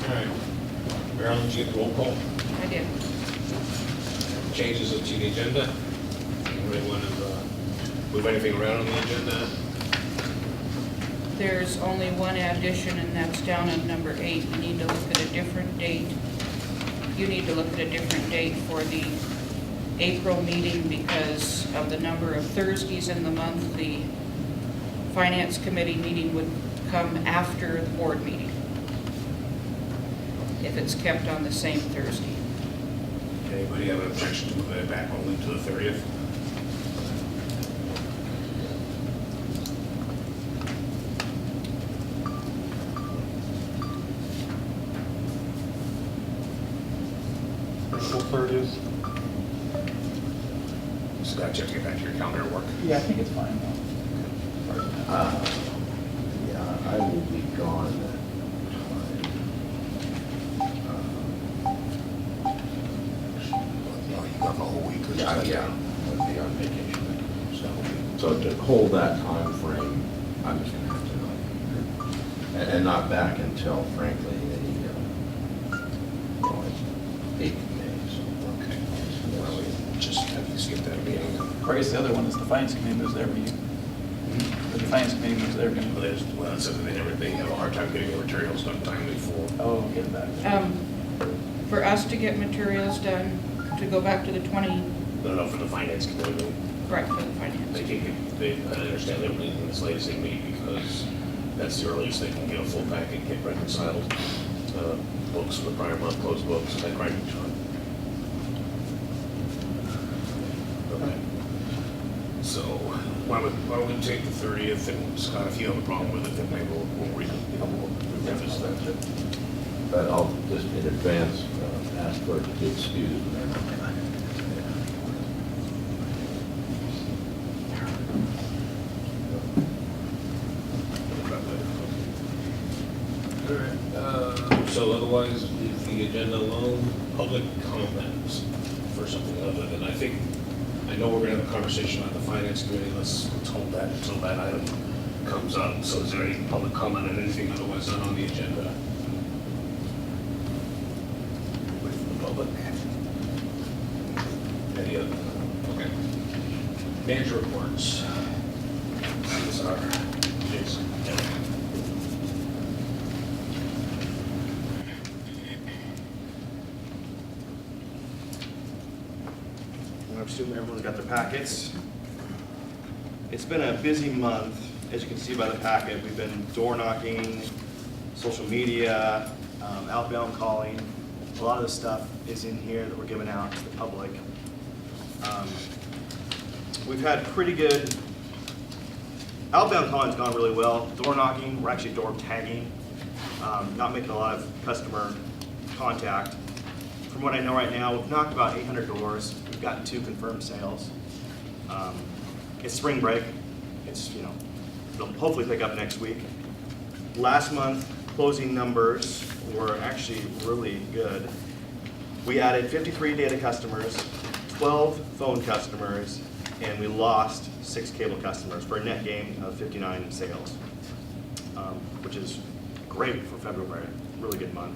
All right. Marilyn, did you get the roll call? I did. Changes to the agenda? Anybody want to move anything around on the agenda? There's only one addition, and that's down on number 8. You need to look at a different date. You need to look at a different date for the April meeting because of the number of Thursdays in the month. The Finance Committee meeting would come after the board meeting if it's kept on the same Thursday. Anybody have an objection to moving it back only to the 30th? April 30th. Scott, you have to get back to your calendar at work. Yeah, I think it's fine. Yeah, I will be gone that No, you got the whole week. time. Yeah, I'll be on vacation. So to hold that time frame, I'm just gonna have to, and not back until frankly, the, it's 8th of May, so. Okay. Well, we just have to skip that meeting. Or I guess the other one is the Finance Committee moves their meeting. The Finance Committee moves their meeting. Well, it says that they have a hard time getting the materials done timely for. Oh, get it back. For us to get materials done, to go back to the 20, No, for the finance committee. correct, for the finance. They can get, I understand they're meeting as late as they meet because that's the earliest they can get a full packet, get reconciled. Books for the prior month, closed books, that writing time. Okay. So why don't we take the 30th, and Scott, if you have a problem with it, then maybe we'll revisit that. But I'll just in advance ask for it to be excused. All right. So otherwise, leave the agenda alone. Public comments for something other than, I know we're gonna have a conversation on the finance committee. Let's hold that until that item comes up. So is there any public comment on anything otherwise not on the agenda? Wait for the public. Any other? Okay. Manager reports. These are Jason. I assume everyone's got their packets. It's been a busy month, as you can see by the packet. We've been door knocking, social media, outbound calling. A lot of the stuff is in here that we're giving out to the public. We've had pretty good, outbound calling's gone really well. Door knocking, we're actually door tagging, not making a lot of customer contact. From what I know right now, we've knocked about 800 doors. We've gotten 2 confirmed sales. It's spring break. It'll hopefully pick up next week. Last month, closing numbers were actually really good. We added 53 data customers, 12 phone customers, and we lost 6 cable customers for a net gain of 59 in sales, which is great for February. Really good month.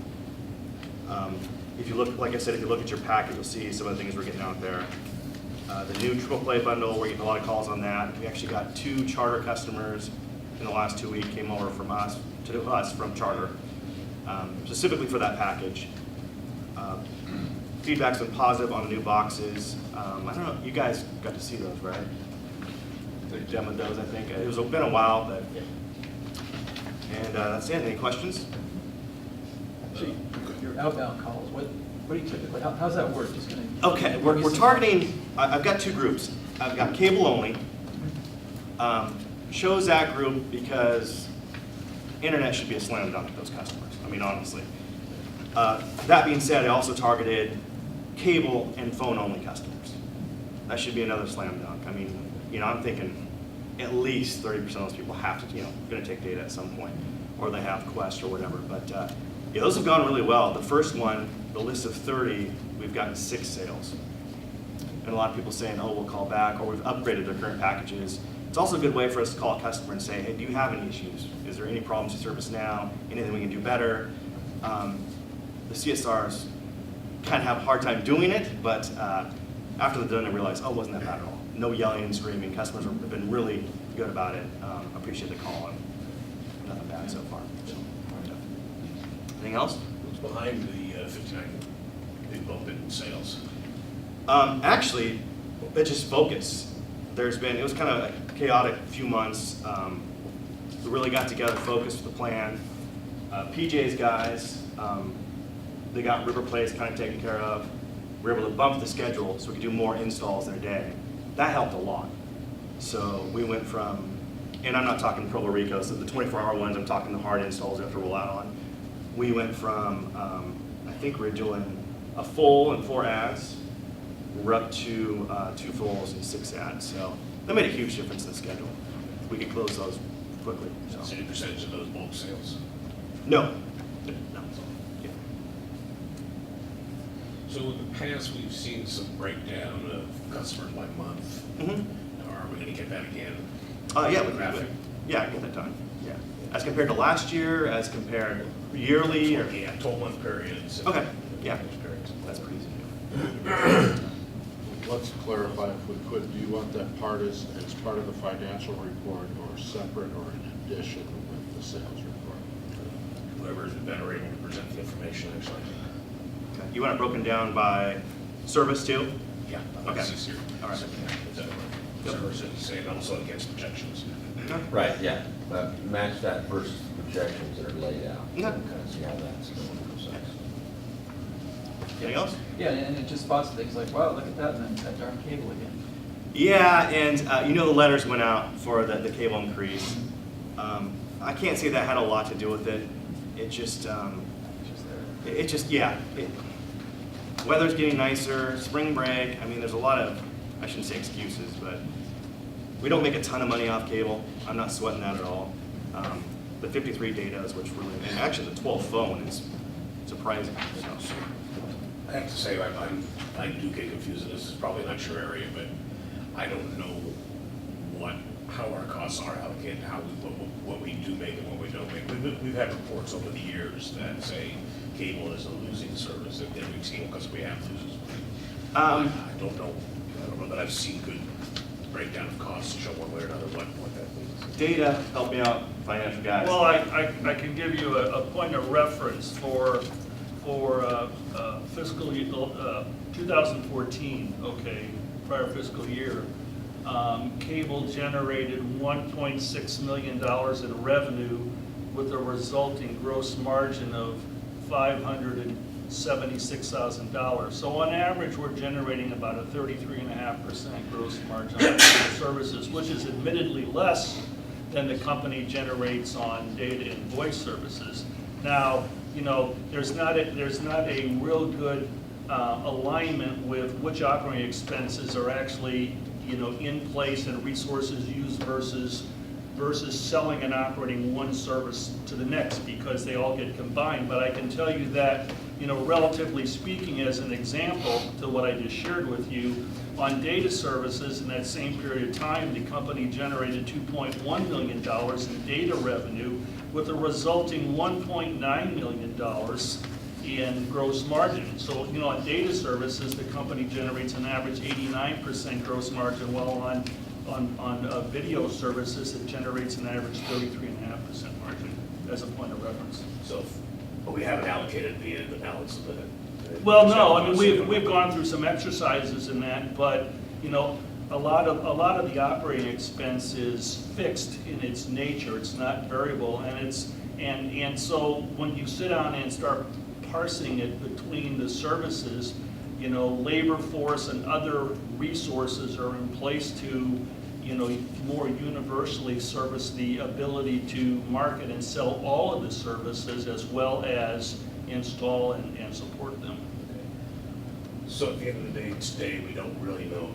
If you look, like I said, if you look at your packet, you'll see some of the things we're getting out there. The new triple play bundle, we're getting a lot of calls on that. We actually got 2 charter customers in the last 2 weeks came over from us to us from charter, specifically for that package. Feedback's been positive on the new boxes. I don't know, you guys got to see those, right? They demoed those, I think. It was been a while, but. And that's it. Any questions? So your outbound calls, what do you typically, how's that work? Just gonna. Okay, we're targeting, I've got 2 groups. I've got cable only. Chose that group because internet should be a slam dunk to those customers. I mean, honestly. That being said, I also targeted cable and phone only customers. That should be another slam dunk. I mean, I'm thinking at least 30% of those people have to, going to take data at some point, or they have Quest or whatever. But yeah, those have gone really well. The first one, the list of 30, we've gotten 6 sales. And a lot of people saying, oh, we'll call back, or we've upgraded their current packages. It's also a good way for us to call a customer and say, hey, do you have any issues? Is there any problems with service now? Anything we can do better? the CSRs kind of have a hard time doing it, but after they're done, I realized, oh, it wasn't that bad at all. No yelling and screaming. Customers have been really good about it. Appreciate the call, and nothing bad so far. So, anything else? What's behind the 59 big bump in sales? Actually, it's just focus. It was kind of a chaotic few months. We really got together, focused with the plan. PJ's guys, they got River Place kind of taken care of. We were able to bump the schedule so we could do more installs in a day. That helped a lot. So we went from, and I'm not talking Puerto Rico, so the 24-hour ones, I'm talking the hard installs we have to roll out on. We went from, I think we were doing a full and 4 ads. We're up to 2 fulls and 6 ads. So that made a huge difference in the schedule. We could close those quickly. So. So any percentage of those bulk sales? No. No. Yeah. So in the past, we've seen some breakdown of customers by month. Are we going to get that again? Yeah, we Graphic? Yeah, I get that done. Yeah. As compared to last year, as compared yearly, or Yeah, 12-month periods. Okay, yeah. Periods. That's pretty easy. Let's clarify if we could, do you want that part as part of the financial report or separate or in addition with the sales report? Whoever's better able to present the information, actually. Okay. You want it broken down by service too? Yeah. Okay. That's easier. All right. Yep. Services, say, and also against projections. Right, yeah, but match that versus the projections that are laid out. Okay. Kind of see how that's going to process. Anything else? Yeah, and it just spots things like, wow, look at that, and then that darn cable again. Yeah, and the letters went out for the cable increase. I can't say that had a lot to do with it. It just, It's just there. yeah. Weather's getting nicer, spring break. I mean, there's a lot of, I shouldn't say excuses, but we don't make a ton of money off cable. I'm not sweating that at all. The 53 data is what's really, and actually the 12 phone is surprising. So. I have to say, I do get confused, and this is probably not your area, but I don't know how our costs are allocated, what we do make and what we don't make. We've had reports over the years that say cable is a losing service, and we've seen because we have losers. I don't know that I've seen good breakdown of costs to show one way or another what that means. Data, help me out, financial guys. Well, I can give you a point of reference for fiscal year 2014, okay, prior fiscal year. Cable generated $1.6 million in revenue with a resulting gross margin of $576,000. So on average, we're generating about a 33.5% gross margin on services, which is admittedly less than the company generates on data and voice services. Now, there's not a real good alignment with which operating expenses are actually, in place and resources used versus selling and operating one service to the next, because they all get combined. But I can tell you that, relatively speaking, as an example to what I just shared with you, on data services in that same period of time, the company generated $2.1 million in data revenue with a resulting $1.9 million in gross margin. So, on data services, the company generates an average 89% gross margin, while on video services, it generates an average 33.5% margin, as a point of reference. So, but we haven't allocated the balance of the. Well, no, I mean, we've gone through some exercises in that, but, a lot of the operating expense is fixed in its nature. It's not variable, and so when you sit down and start parsing it between the services, labor force and other resources are in place to, more universally service the ability to market and sell all of the services, as well as install and support them. So at the end of the day, today, we don't really know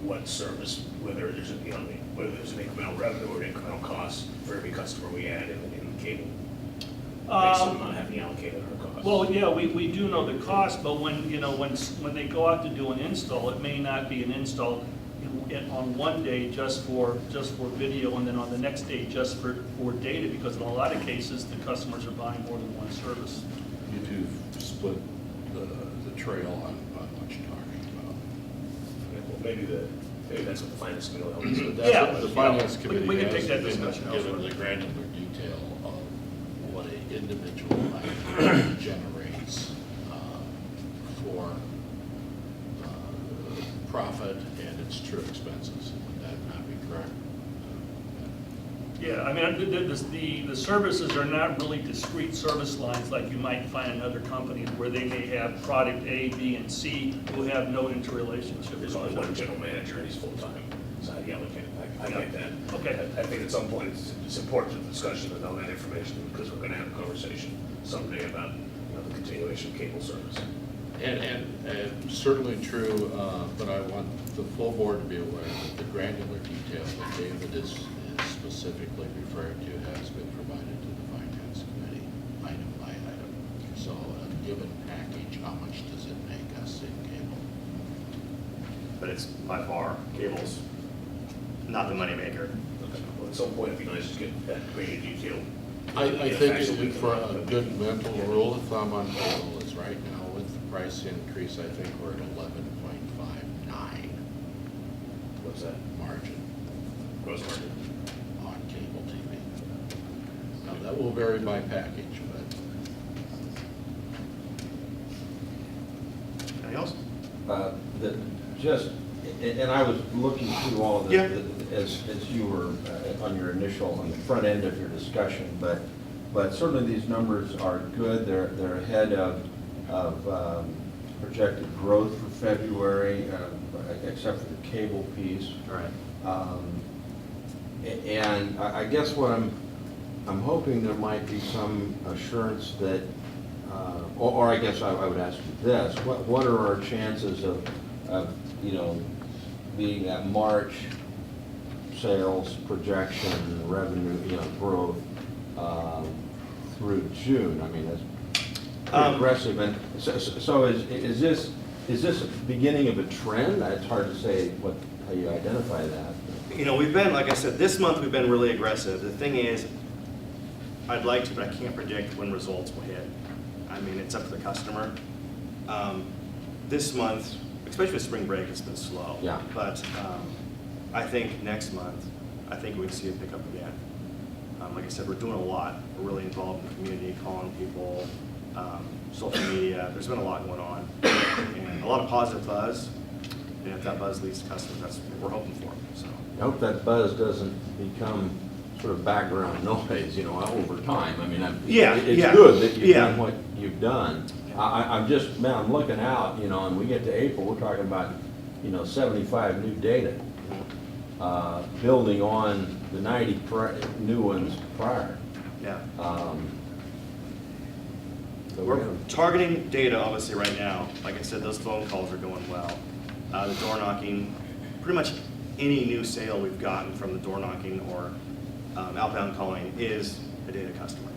what service, whether there's an incremental revenue or an incremental cost for every customer we add in cable, based on not having allocated our costs. Well, yeah, we do know the cost, but when they go out to do an install, it may not be an install on one day just for video, and then on the next day just for data, because in a lot of cases, the customers are buying more than one service. you do split the trail on what you're talking about. Well, maybe that's what the finance committee will help us with. That's Yeah. what the finance We committee can has take that been discussion given elsewhere. the granular detail of what an individual item generates for profit and its true expenses. Would that not be correct? Yeah, I mean, the services are not really discrete service lines like you might find in other companies where they may have product A, B, and C who have no interrelationship. There's only one general manager and he's full-time, so how do you allocate it? I get that. Okay. I think at some point it's important to the discussion to know that information because we're going to have a conversation someday about the continuation of cable service. And certainly true, but I want the full board to be aware that the granular detail that David is specifically referring to has been provided to the finance committee, item by item. So a given package, how much does it make us in cable? But it's by far, cable's not the moneymaker. Well, at some point it'd be nice to get that greater detail. I think Actually, for a good mental rule of thumb on cable is right now with the price increase, I think we're at 11.59 What's that? margin Gross margin? on cable TV. Now, that will vary by package, but Anything else? And I was looking through all of Yeah. this as you were on your initial, on the front end of your discussion, but certainly these numbers are good. They're ahead of projected growth for February, except for the cable piece. Right. And I guess what I'm hoping there might be some assurance that, or I guess I would ask you this, what are our chances of being that March sales projection, revenue, growth through June? I mean, that's pretty aggressive. And so is this a beginning of a trend? It's hard to say how you identify that. We've been, like I said, this month we've been really aggressive. The thing is, I'd like to, but I can't predict when results will hit. I mean, it's up to the customer. This month, especially with spring break, it's been slow. Yeah. But I think next month, I think we'd see it pick up again. Like I said, we're doing a lot. We're really involved in the community, calling people, social media. There's been a lot going on. And a lot of positive buzz. And if that buzz leads to customers, that's what we're hoping for. So. I hope that buzz doesn't become sort of background noise, over time. I mean, it's good that you've done what you've done. I'm looking out, and we get to April, we're talking about, 75 new data, building on the 90 new ones prior. Yeah. So We're targeting data, obviously, right now. Like I said, those phone calls are going well. The door knocking, pretty much any new sale we've gotten from the door knocking or outbound calling is a data customer.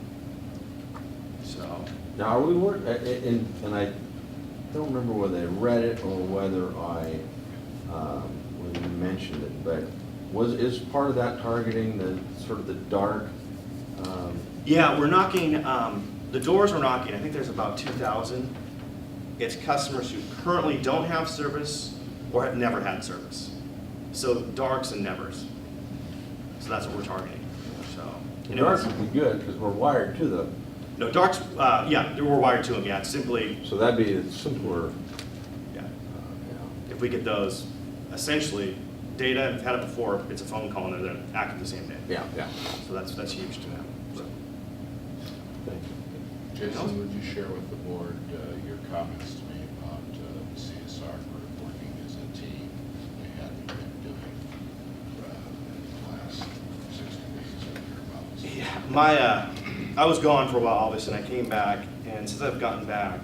So, Now, are we and I don't remember whether I read it or whether when you mentioned it, but is part of that targeting the sort of the dark? yeah, we're knocking, the doors we're knocking, I think there's about 2,000. It's customers who currently don't have service or have never had service. So darks and nevers. So that's what we're targeting. So, The dark would be good because we're wired to them. No, darks, yeah, we're wired to them, yeah, it's simply, So that'd be a simpler. yeah. If we get those, essentially, data, I've had it before, it's a phone call and they're active the same day. Yeah. So that's huge to them. So, Thank you. Jason, would you share with the board your comments to me about the CSR group working as a team they hadn't been doing the last 60 days or thereabouts? Yeah, I was gone for a while, obviously, and I came back, and since I've gotten back,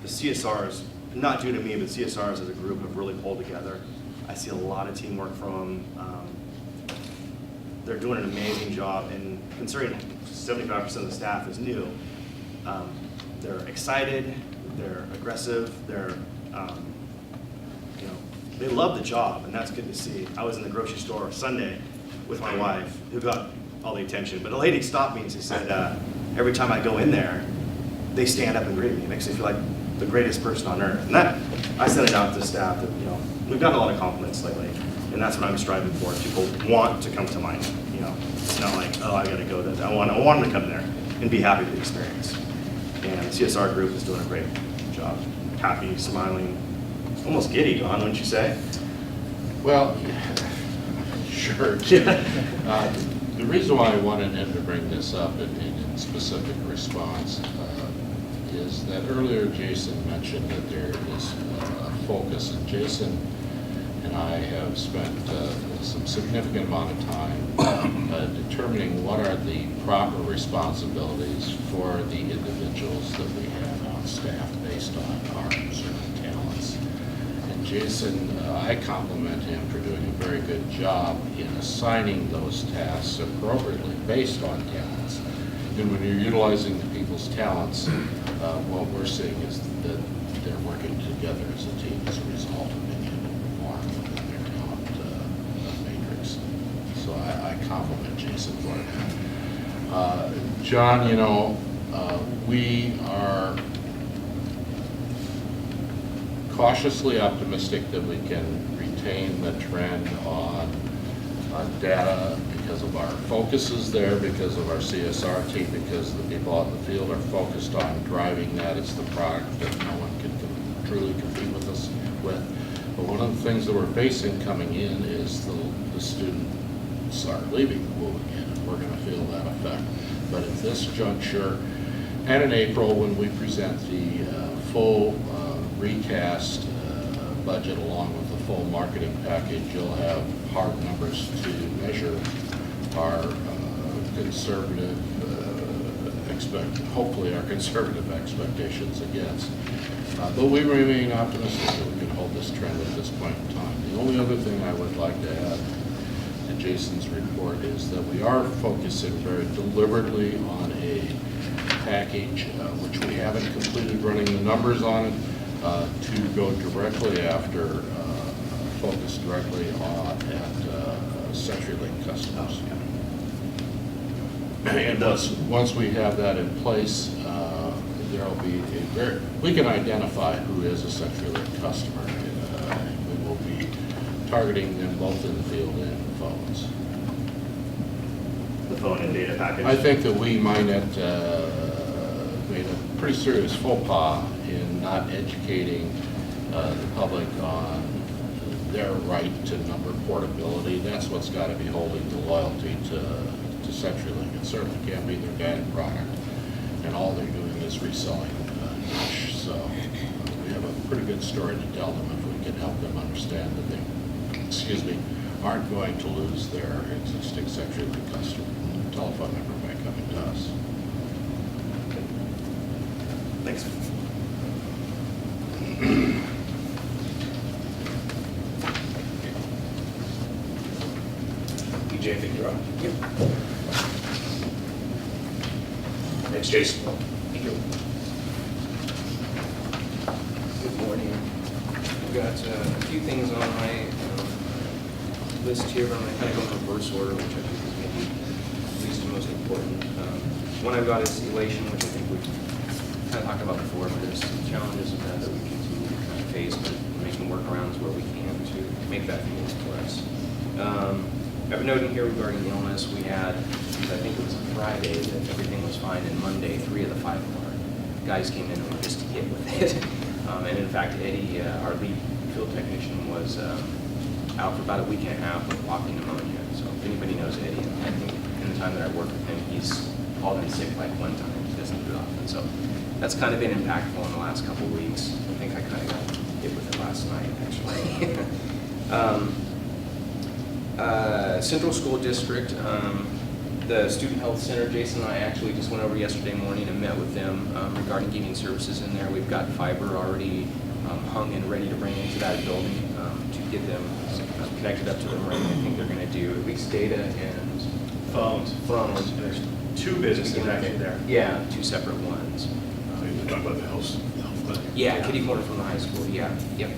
the CSRs, not due to me, but CSRs as a group have really pulled together. I see a lot of teamwork from them. They're doing an amazing job, and considering 75% of the staff is new, they're excited, they're aggressive, they're, they love the job, and that's good to see. I was in the grocery store Sunday with my wife, who got all the attention, but a lady stopped me and she said, every time I go in there, they stand up and greet me. It makes me feel like the greatest person on earth. And that, I send it out to staff that, you know, we've gotten a lot of compliments lately, and that's what I'm striving for. People want to come to MINET, you know. It's not like, oh, I gotta go there. I want them to come there and be happy with the experience. And the CSR group is doing a great job. Happy, smiling, almost giddy, Don, wouldn't you say? Well, sure. The reason why I wanted him to bring this up in specific response is that earlier Jason mentioned that there is a focus, and Jason and I have spent some significant amount of time determining what are the proper responsibilities for the individuals that we have on staff based on our certain talents. And Jason, I compliment him for doing a very good job in assigning those tasks appropriately based on talents. And when you're utilizing the people's talents, what we're seeing is that they're working together as a team as a result of being able to perform within their talent matrix. So I compliment Jason for it. John, you know, we are cautiously optimistic that we can retain the trend on data because of our focuses there, because of our CSR team, because the people out in the field are focused on driving that. It's the product that no one can truly compete with us with. But one of the things that we're facing coming in is the students are leaving the pool again, and we're going to feel that effect. But at this juncture, and in April when we present the full recast budget along with the full marketing package, you'll have hard numbers to measure our conservative, hopefully our conservative expectations against. But we remain optimistic that we can hold this trend at this point in time. The only other thing I would like to add to Jason's report is that we are focusing very deliberately on a package which we haven't completed running the numbers on it, to go directly after, focus directly on at CenturyLink customers. And once we have that in place, there'll be we can identify who is a CenturyLink customer, and we will be targeting them both in the field and in phones. The phone and data package? I think that we MINET made a pretty serious faux pas in not educating the public on their right to number portability. That's what's got to be holding the loyalty to CenturyLink. It certainly can't be their guiding product, and all they're doing is reselling dish. So we have a pretty good story to tell them if we can help them understand that they, aren't going to lose their existing CenturyLink customer telephone number by coming to us. Thanks. DJ, I think you're up. Yep. Next, Jason. Thank you. Good morning. I've got a few things on my list here, but I'm going to kind of go in reverse order, which I think is maybe least and most important. One I've got is elation, which I think we've kind of talked about before, but there's some challenges of that we continue to kind of face, but making workarounds where we can to make that feel for us. I have a note in here regarding illness. We had, I think it was on Friday, that everything was fine, and Monday, 3 of the 5 of our guys came in and were just hit with it. And in fact, Eddie, our lead field technician, was out for about a week and a half with walking pneumonia. So if anybody knows Eddie, I think in the time that I worked with him, he's all been sick like one time. He doesn't do it often. So that's kind of been impactful in the last couple of weeks. I think I kind of got hit with it last night, actually. Central School District, the Student Health Center, Jason and I actually just went over yesterday morning and met with them regarding getting services in there. We've got fiber already hung and ready to bring into that building to get them connected up to the ring. I think they're going to do at least data and Phones. There's 2 businesses actually there. Yeah, 2 separate ones. You're talking about the health clinic. Yeah, kitty corner from the high school, yeah, yep.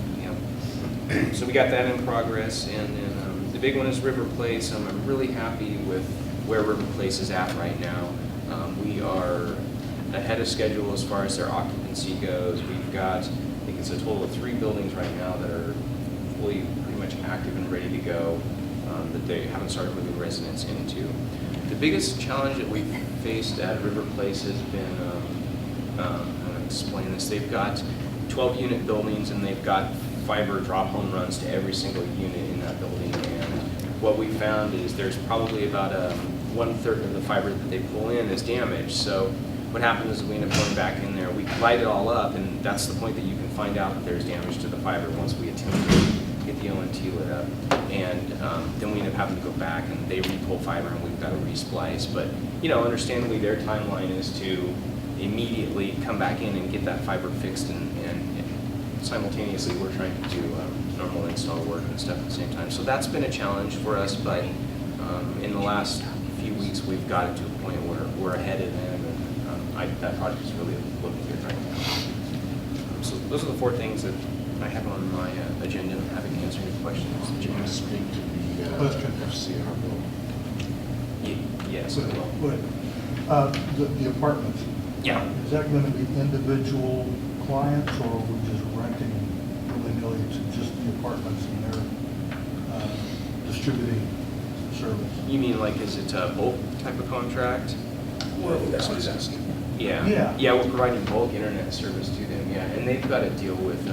So we got that in progress, and then the big one is River Place. I'm really happy with where River Place is at right now. We are ahead of schedule as far as their occupancy goes. We've got, I think it's a total of 3 buildings right now that are fully pretty much active and ready to go, that they haven't started moving residents into. The biggest challenge that we've faced at River Place has been, how do I explain this? They've got 12 unit buildings and they've got fiber drop home runs to every single unit in that building. And what we found is there's probably about 1/3 of the fiber that they pull in is damaged. So what happens is we end up going back in there, we light it all up, and that's the point that you can find out that there's damage to the fiber once we attempt to get the ONT lit up. And then we end up having to go back and they re-pull fiber and we've got to re-splice. But, you know, understandably their timeline is to immediately come back in and get that fiber fixed, and simultaneously we're trying to do normal install work and stuff at the same time. So that's been a challenge for us, but in the last few weeks we've got it to a point where we're ahead of them, and that project is really looking good right now. So those are the 4 things that I have on my agenda. I'm happy to answer any questions. Did you speak to the Question. FCR bill? Yes, I will. The apartments. Yeah. Is that going to be individual clients, or are we just renting willy-nilly to just the apartments and they're distributing service? You mean like, is it a bulk type of contract? Well, that's what he's asking. Yeah. Yeah, we're providing bulk internet service to them, yeah, and they've got to deal with,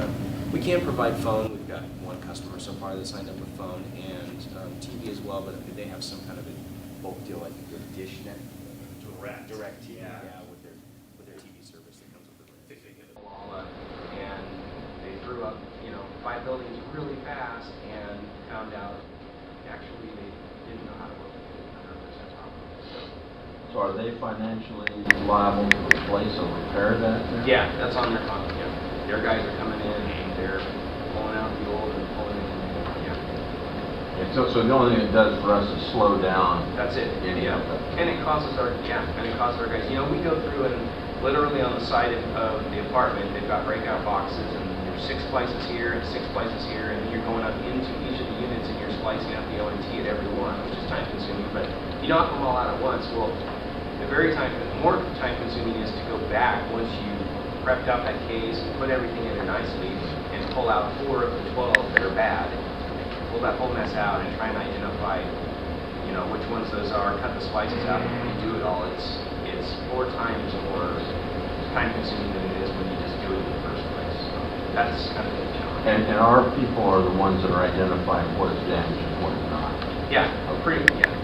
we can't provide phone. We've got 1 customer so far that signed up with phone, and TV as well, but they have some kind of a bulk deal like the DishNet. Direct TV, yeah, with their TV service that comes with it. And they threw up, 5 buildings really fast and found out actually they didn't know how to work with it 100% properly. So are they financially liable to replace or repair that? Yeah, that's on their contract. Yeah. Their guys are coming in and they're pulling out the old and pulling in the new. Yeah. So the only thing it does for us is slow down. That's it. Any Yeah. of it. And it costs our guys. We go through and literally on the side of the apartment, they've got breakout boxes and there's 6 splices here and 6 splices here, and then you're going up into each of the units and you're splicing out the ONT at every one, which is time consuming, but you knock them all out at once. Well, the more time consuming is to go back once you prepped out that case and put everything in there nicely and pull out 4 of the 12 that are bad, pull that whole mess out and try and identify, which ones those are, cut the splices out and redo it all. It's 4 times more time consuming than it is when you just do it in the first place. So that's kind of the challenge. And our people are the ones that are identifying what is damaged and what is not. Yeah,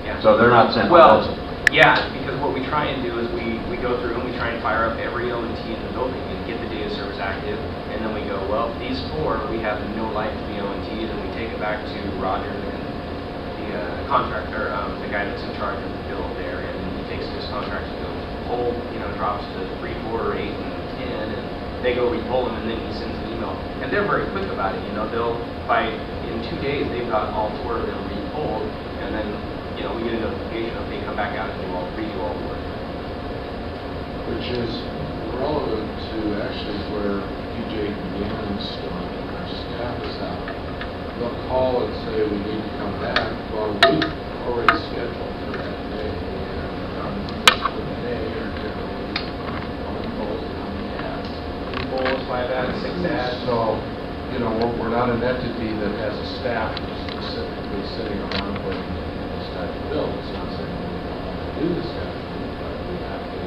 yeah. So they're not saying, well, yeah, because what we try and do is we go through and we try and fire up every ONT in the building and get the data service active, and then we go, well, these 4, we have no life to the ONT, and we take it back to Roger, the contractor, the guy that's in charge of the bill there, and he takes his contract and goes, pull, drops to 3, 4, 8, and 10, and they go re-pull them, and then he sends an email. And they're very quick about it, they'll, in 2 days, they've got all 4 of them re-pulled, and then, we get a notification if they come back out and redo all the work. Which is relevant to actually where PJ began and our staff is out. They'll call and say, we need to come back. Well, we've already scheduled for that day, and for the day, or generally, on calls, how many ads. 3 pulls, 5 ads, 6 ads. So, we're not an entity that has a staff specifically sitting around waiting to do this type of bill. It's not saying we don't want to do this type of thing, but we have to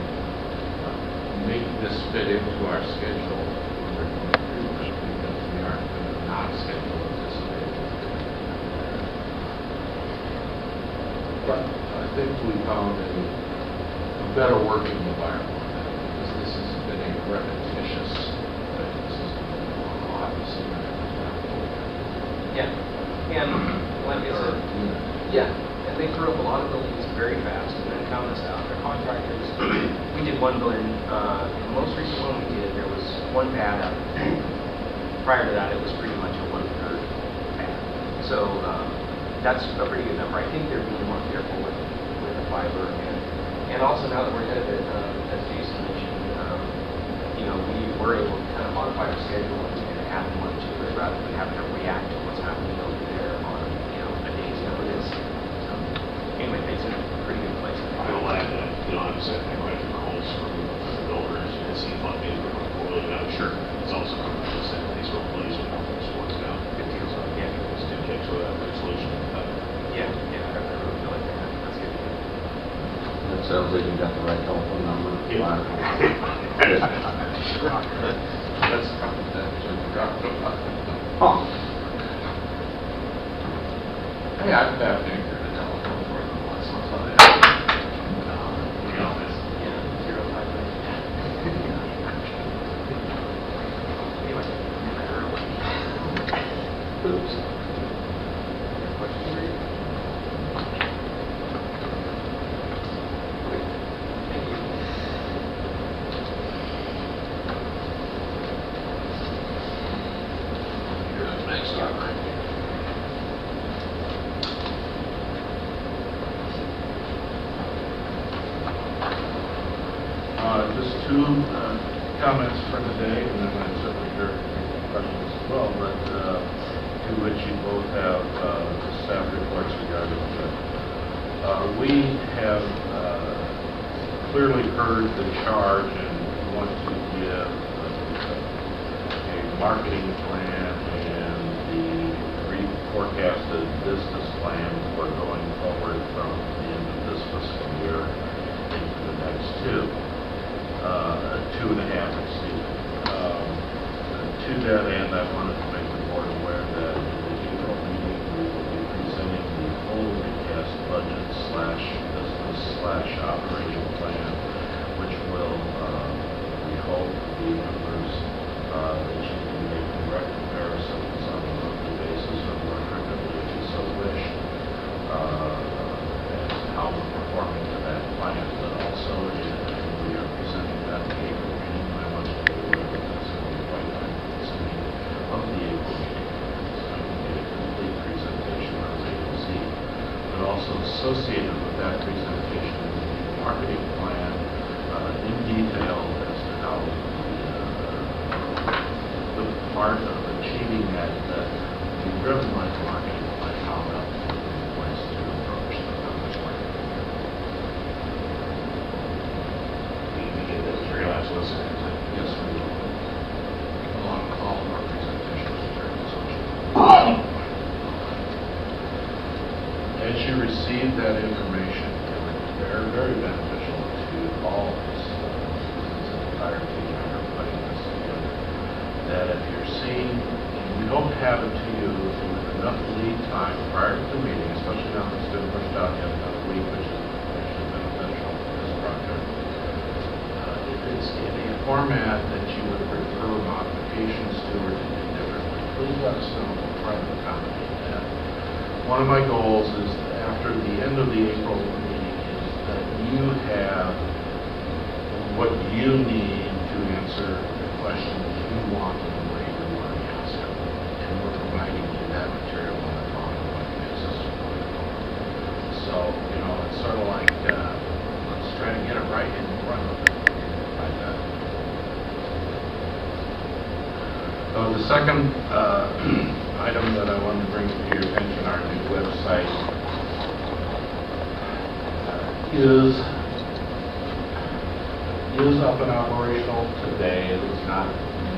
make this fit into our schedule when we're going through this, because we aren't going to not schedule it this way. But I think we found a better working environment, because this has been a repetitious thing. This has been a lot of Yeah, and like I said, and they threw up a lot of buildings very fast and then found us out. Their contractors, we did 1 building, the most recent one we did, there was 1 pad up. Prior to that, it was pretty much a 1/3 pad. So that's a pretty good number. I think they're being more careful with the fiber, and also now that we're ahead of it, as Jason mentioned, we were able to kind of modify our schedule and add more to it rather than having to react to what's happening over there on a day's notice. So anyway, it's in a pretty good place. I will add that, I'm setting right calls from the builders they even got the right telephone number. That's confidential. Huh. Hey, I've tapped into the telephone for them once, I'll tell you. To be honest. Yeah, 055. Oops. Here's the next one. Just two comments for today, and then I'm certainly here for questions as well, but to which you both have staff reports regarding. We have clearly heard the charge and want to give a marketing plan and the reforecasted business plan for going forward from the end of this fiscal year into the next two. 2.5, excuse me. To that end, I wanted to make the board aware that in the April meeting, we will be presenting the full recast budget /business /operating plan, which will, we hope, be numbers that you can make direct comparisons on a monthly basis or more frequently if you so wish, as to how we're performing to that plan, but also we are presenting that in the April meeting. I want you to be aware that that's going to be quite time-consuming of the April meeting. So I can get a complete presentation on A to Z. But also associated with that presentation is the marketing plan in detail as to how the part of achieving that be driven by the marketing plan, how that will be in place to approach the numbers like that. We get that materialized once at a time. Yes, we will. Along with all of our presentations during the social. As you receive that information, it would be very, very beneficial to all of us, the entire team member putting this together, that if you're seeing, and we don't have it to you with enough lead time prior to the meeting, especially now that it's been pushed out yet another week, which is actually beneficial for this project. If it's in a format that you would prefer modifications to or to do differently, please let us know. We'll try to accommodate that. One of my goals is that after the end of the April meeting is that you have what you need to answer the questions you want in the way you want to ask them. And we're providing you that material on an ongoing basis going forward. So, it's sort of like, let's try to get it right and run with it like that. So the second item that I wanted to bring to your attention, our new website, is up and operational today. It is not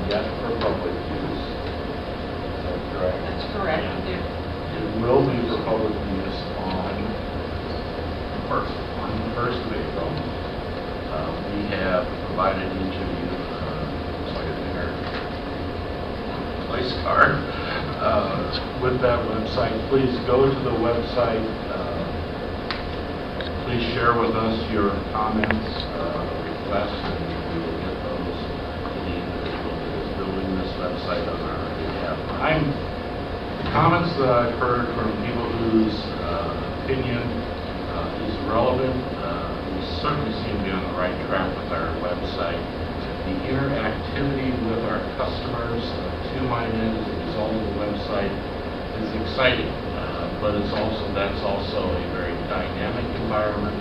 yet for public use. Is that correct? That's correct. It will be for public use on the 1st of April. We have provided each of you, looks like a dinner place card, with that website. Please go to the website. Please share with us your comments, requests, and we will get those to the individual that is building this website on our behalf. The comments that I've heard from people whose opinion is relevant, we certainly seem to be on the right track with our website. The interactivity with our customers to MINET as a result of the website is exciting, but that's also a very dynamic environment,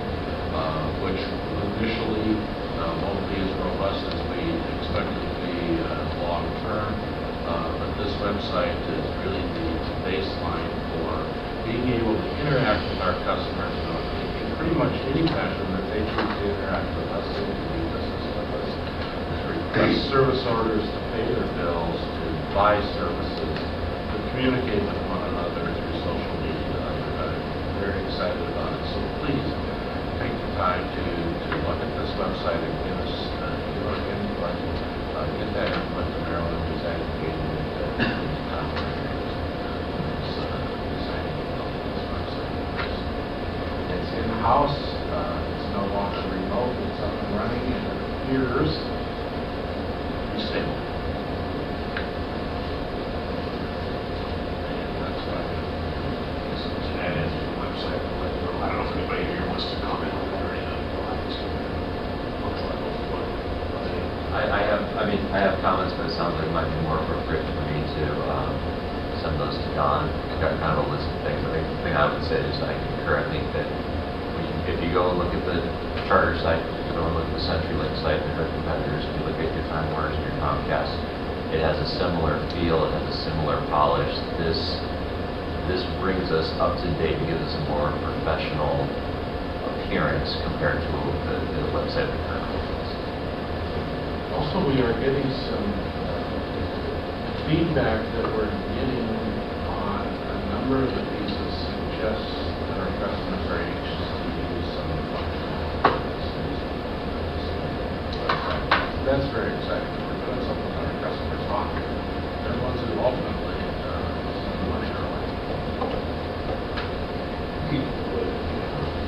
which initially won't be as robust as we expect it to be long term. But this website is really the baseline for being able to interact with our customers in pretty much any fashion that they choose to interact with us and to do business with us. To request service orders, to pay their bills, to buy services, to communicate with one another through social media. I'm very excited about it. So please take the time to look at this website and give us your input, get that input to Maryland, who's advocating it, designing this website. It's in-house, it's no longer remote, it's up and running, and it appears to be stable. And that's what I'm going to add into the website. I don't know if anybody here wants to comment on that or anything. I have comments, but it sounds like it might be more appropriate for me to send those to Don. I've got kind of a list of things. I think the thing I would say is I concur. I think that if you go and look at the Charter site, if you go and look at the CenturyLink site and her competitors, if you look at your Time Warners and your Comcast, it has a similar feel, it has a similar polish. This brings us up to date and gives us a more professional appearance compared to the website we currently use. Also, we are getting some feedback that we're getting on a number of the pieces suggests that our customers are anxious to use some of the functionalities. That's very exciting. We're doing something that our customers want. They're the ones who ultimately send the money our way.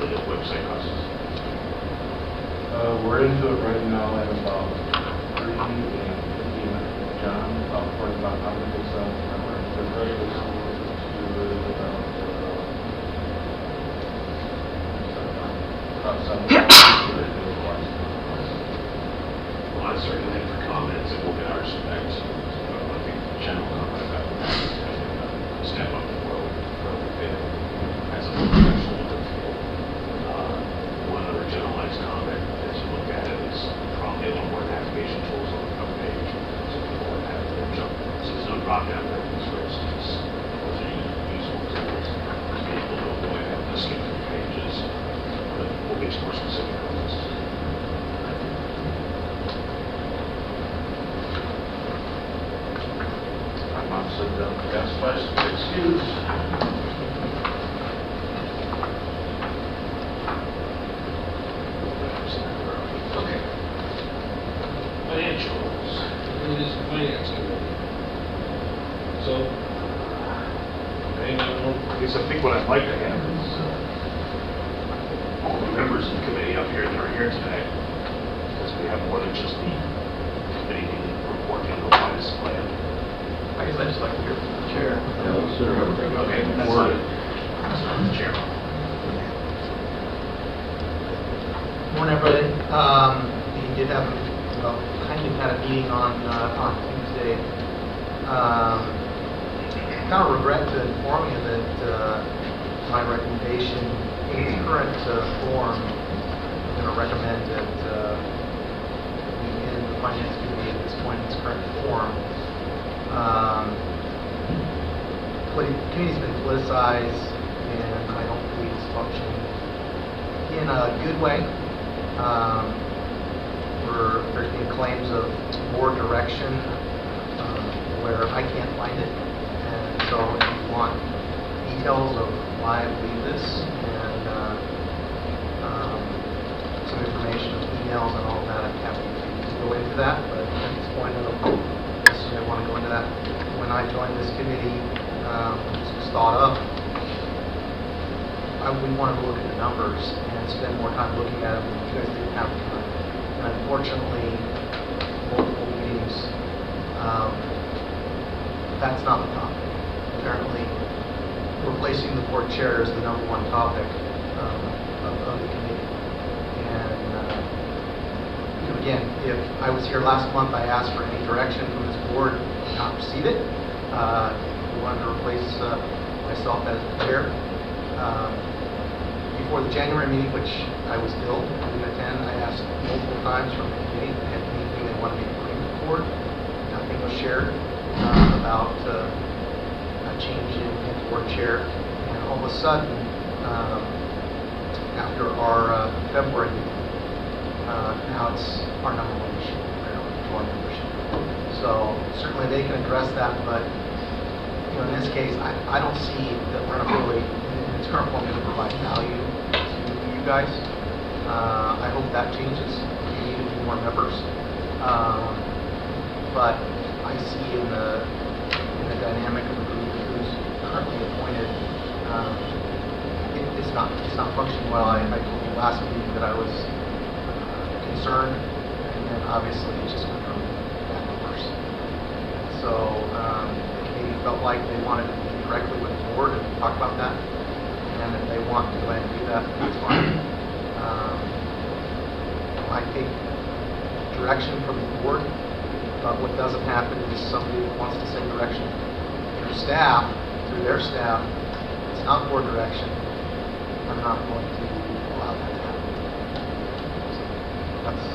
The website costs. We're into it right now at about 30 and 50 minutes. John, about 4,500 is the rate is to about 7. Well, I certainly for comments and look at our specs. I think the general comment about step up the road as a professional look and feel. One other generalized comment as you look at it is probably a little more navigation tools on the front page, so people would have to jump. So there's no drop down menus, for instance. Those are useful tools. People don't avoid having to skip through pages. But we'll get more specific on this. I'm obviously the best place to get excused. Okay. Financials. It is financing. So, I guess I think what I'd like to have is all the members of the committee up here that are here today, because we have more than just the committee reporting on the finance plan. I guess I just like to hear from the chair. Okay, that's fine. So, the chair. Morning, everybody. We did have, kind of had a meeting on Tuesday. Kind of regret to inform you that my recommendation in its current form, I'm going to recommend that we end the finance committee at this point in its current form. The committee's been politicized, and I don't believe it's functioning in a good way. There's been claims of board direction where I can't find it. And so if you want details of why I believe this and some information, emails and all of that, I'm happy to go into that. But at this point, I don't necessarily want to go into that. When I joined this committee, this was thought up, we wanted to look at the numbers and spend more time looking at them. You guys didn't have time. And unfortunately, multiple meetings, that's not the topic. Apparently, replacing the board chair is the #1 topic of the committee. And again, if I was here last month, I asked for any direction from this board, did not receive it. We wanted to replace myself as the chair. Before the January meeting, which I was ill, I didn't attend, I asked multiple times from the committee if they had anything they wanted me to bring to the board. Nothing was shared about a change in board chair. And all of a sudden, after our February meeting, now it's our #1 issue, board membership. So certainly they can address that, but in this case, I don't see that we're going to really, in its current form, going to provide value to you guys. I hope that changes. We need a few more members. But I see in the dynamic of the group who's currently appointed, it's not functioning well. I told you last meeting that I was concerned, and then obviously it just went from bad to worse. So they felt like they wanted to meet directly with the board and talk about that, and if they want to go ahead and do that, that's fine. I take direction from the board, but what doesn't happen is somebody that wants to send direction through their staff, it's not board direction. I'm not going to allow that to happen. So that's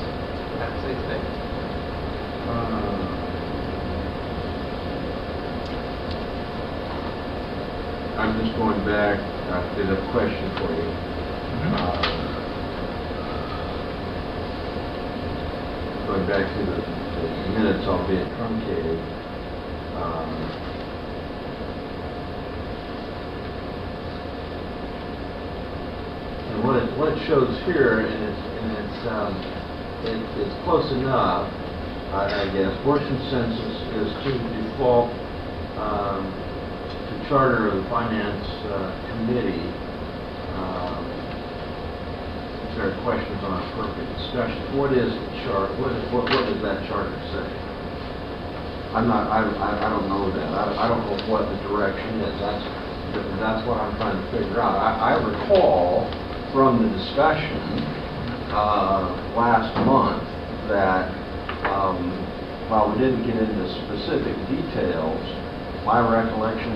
what I have to say today. I'm just going back to the question for you. Going back to the minutes, albeit truncated. And what it shows here, it's close enough, I guess. Board consensus is to default to charter of the finance committee. If there are questions on appropriate discussion, what is the chart? What does that charter say? I don't know that. I don't know what the direction is. That's what I'm trying to figure out. I recall from the discussion last month that while we didn't get into specific details, my recollection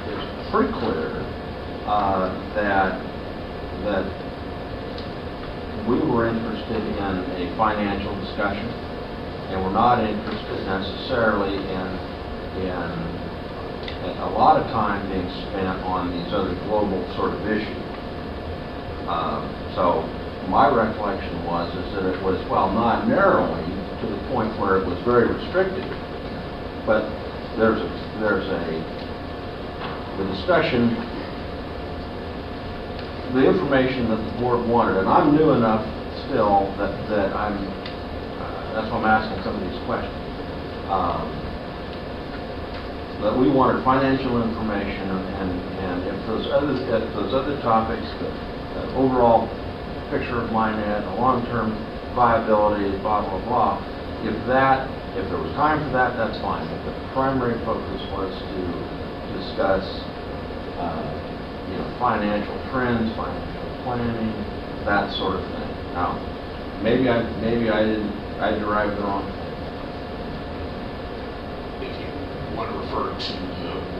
is pretty clear that we were interested in a financial discussion, and we're not interested necessarily in a lot of time being spent on these other global sort of issues. So my recollection is that it was, well, not narrowly to the point where it was very restricted, but the discussion, the information that the board wanted, and I'm new enough still that I'm, that's why I'm asking some of these questions. That we wanted financial information, and if those other topics, the overall picture of MINET, the long-term viability, blah blah blah. If there was time for that, that's fine. But the primary focus was to discuss, financial trends, financial planning, that sort of thing. Now, maybe I derived the wrong thing. If you want to refer to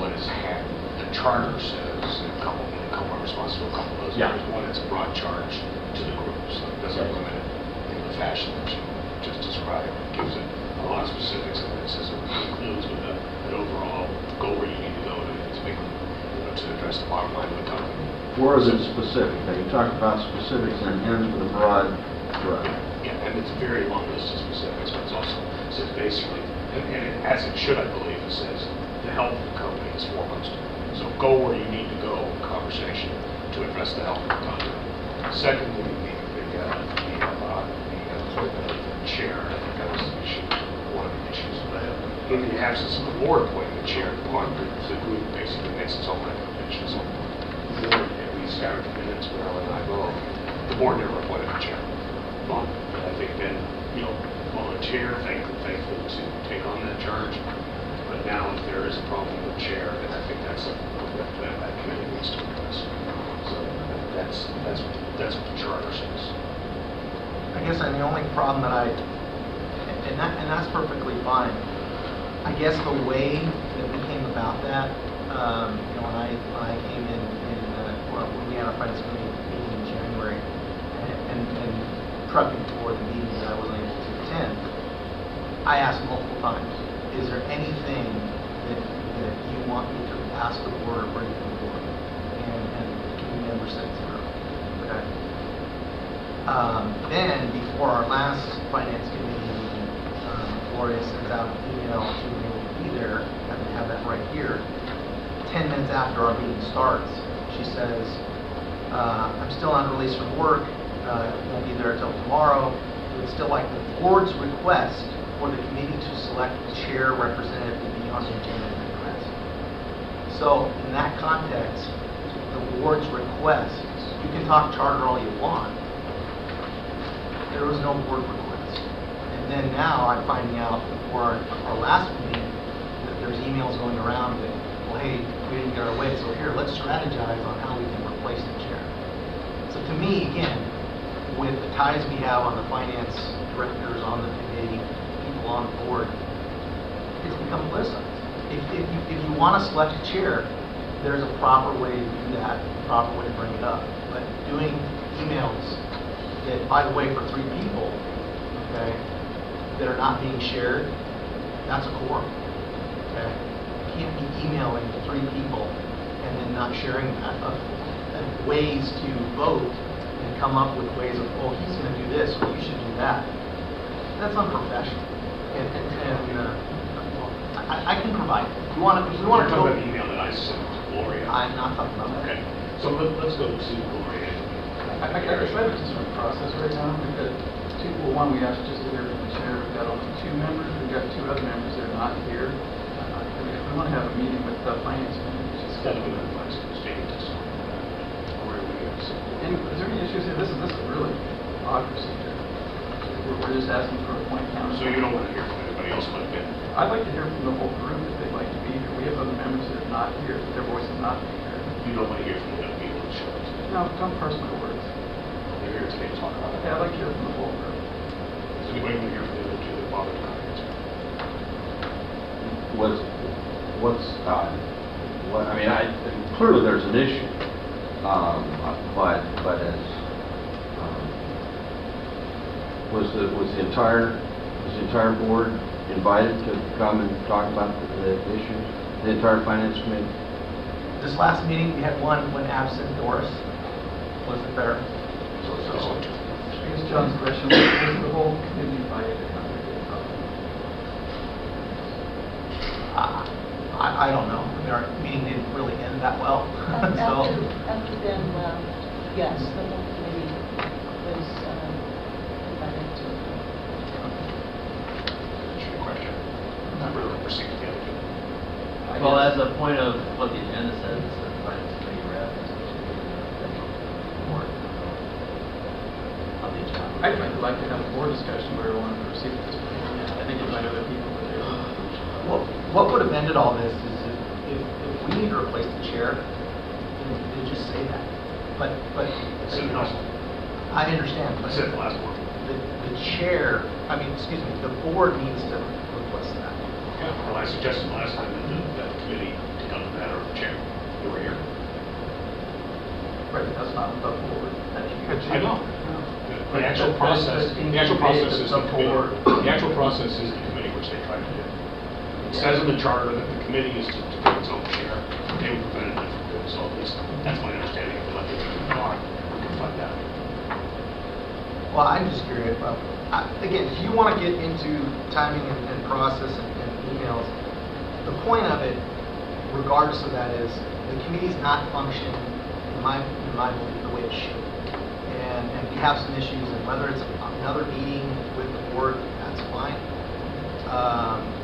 what the charter says, a couple are responsible for a couple of those areas. One, it's a broad charge to the group, so it doesn't limit it in the fashion that you just described. It gives it a lot of specifics, and it says it concludes with an overall goal where you need to go to address the bottom line of the company. Where is it specific? Now, you talked about specifics and ends with a broad brush. Yeah, and it's a very long list of specifics, but it's also says basically, and as it should, I believe, it says the health of the company is foremost. So go where you need to go in conversation to address the health of the company. Secondly, the appointment of the chair. I think that was the issue, one of the issues. In the absence of the board appointing the chair, the group basically makes its own recommendations. So the board, at least out of the minutes where Ellen and I vote, the board never appointed a chair. But I think then, volunteer, thankful to take on that charge. But now, if there is a problem with the chair, then I think that's something that committee needs to address. So that's what the charter says. I guess the only problem that and that's perfectly fine. I guess the way that we came about that, when I came in when we had our finance committee meeting in January, and prepping for the meeting that I wasn't able to attend, I asked multiple times, is there anything that you want me to ask the board or bring to the board? And the committee member said zero. Okay. Then, before our last finance committee meeting, Gloria sends out an email to me to be there, and I have that right here. 10 minutes after our meeting starts, she says, I'm still on release from work. it won't be there until tomorrow. We would still like the board's request for the committee to select the chair representative to be on the agenda and request. So in that context, the board's request, you can talk charter all you want. There was no board request. And then now I'm finding out for our last meeting that there's emails going around that, well, hey, we didn't get our way, so here, let's strategize on how we can replace the chair. So to me, again, with the ties we have on the finance directors, on the committee, people on the board, it's become politicized. If you want to select a chair, there's a proper way to do that, a proper way to bring it up. But doing emails that, by the way, for 3 people, okay, that are not being shared, that's a quorum. Okay, you can't be emailing 3 people and then not sharing ways to vote and come up with ways of, oh, he's going to do this, or you should do that. That's unprofessional. I can provide it. If you want to, You're talking about the email that I sent to Gloria. I'm not talking about that. Okay, so let's go to Gloria. I have a concerned process right now. We've got one, we asked just to hear from the chair. We've got only 2 members. We've got 2 other members that are not here. I mean, if we want to have a meeting with the finance committee, It's got to be the finance committee to solve that. Where we go. and is there any issues here? This is a really odd procedure. We're just asking for a point count. So you don't want to hear from anybody else but Ben? I'd like to hear from the whole group if they'd like to be here. We have other members that are not here. Their voice is not being heard. You don't want to hear from the other people in the show. No, don't parse my words. They're here today to talk about it. Yeah, I'd like to hear from the whole group. Does anybody want to hear from the other 2 that bothered to comment? I mean, clearly there's an issue, but as, was the entire board invited to come and talk about the issues? The entire finance committee? This last meeting, we had one when absent Doris. Wasn't there? I guess John's question was the whole committee invited to come to the problem? I don't know. I mean, our meeting didn't really end that well. So, After then, yes, the whole committee was invited to. That's your question. Not really proceed to the other 2. Well, as a point of what the agenda says, it's the finance committee rep is to report on the agenda. I'd like to have a board discussion where we want to proceed with this. I think invite other people to do it. well, what would have ended all this is if we need to replace the chair, then just say that. But Said the last one. I understand. I But said the last one. the chair, the board needs to request that. Yeah, well, I suggested last time that the committee take on the matter of the chair. You were here. Right, but that's not the board. I know. The actual process is the committee. The actual process is the committee, which they try to do. It says in the charter that the committee is to pick its own chair. They were prevented from doing so, at least that's my understanding. If they let it on, we can find out. Well, I'm just curious. Again, if you want to get into timing and process and emails, the point of it, regardless of that, is the committee's not functioning, in my belief, the way it should. And we have some issues, and whether it's another meeting with the board, that's fine.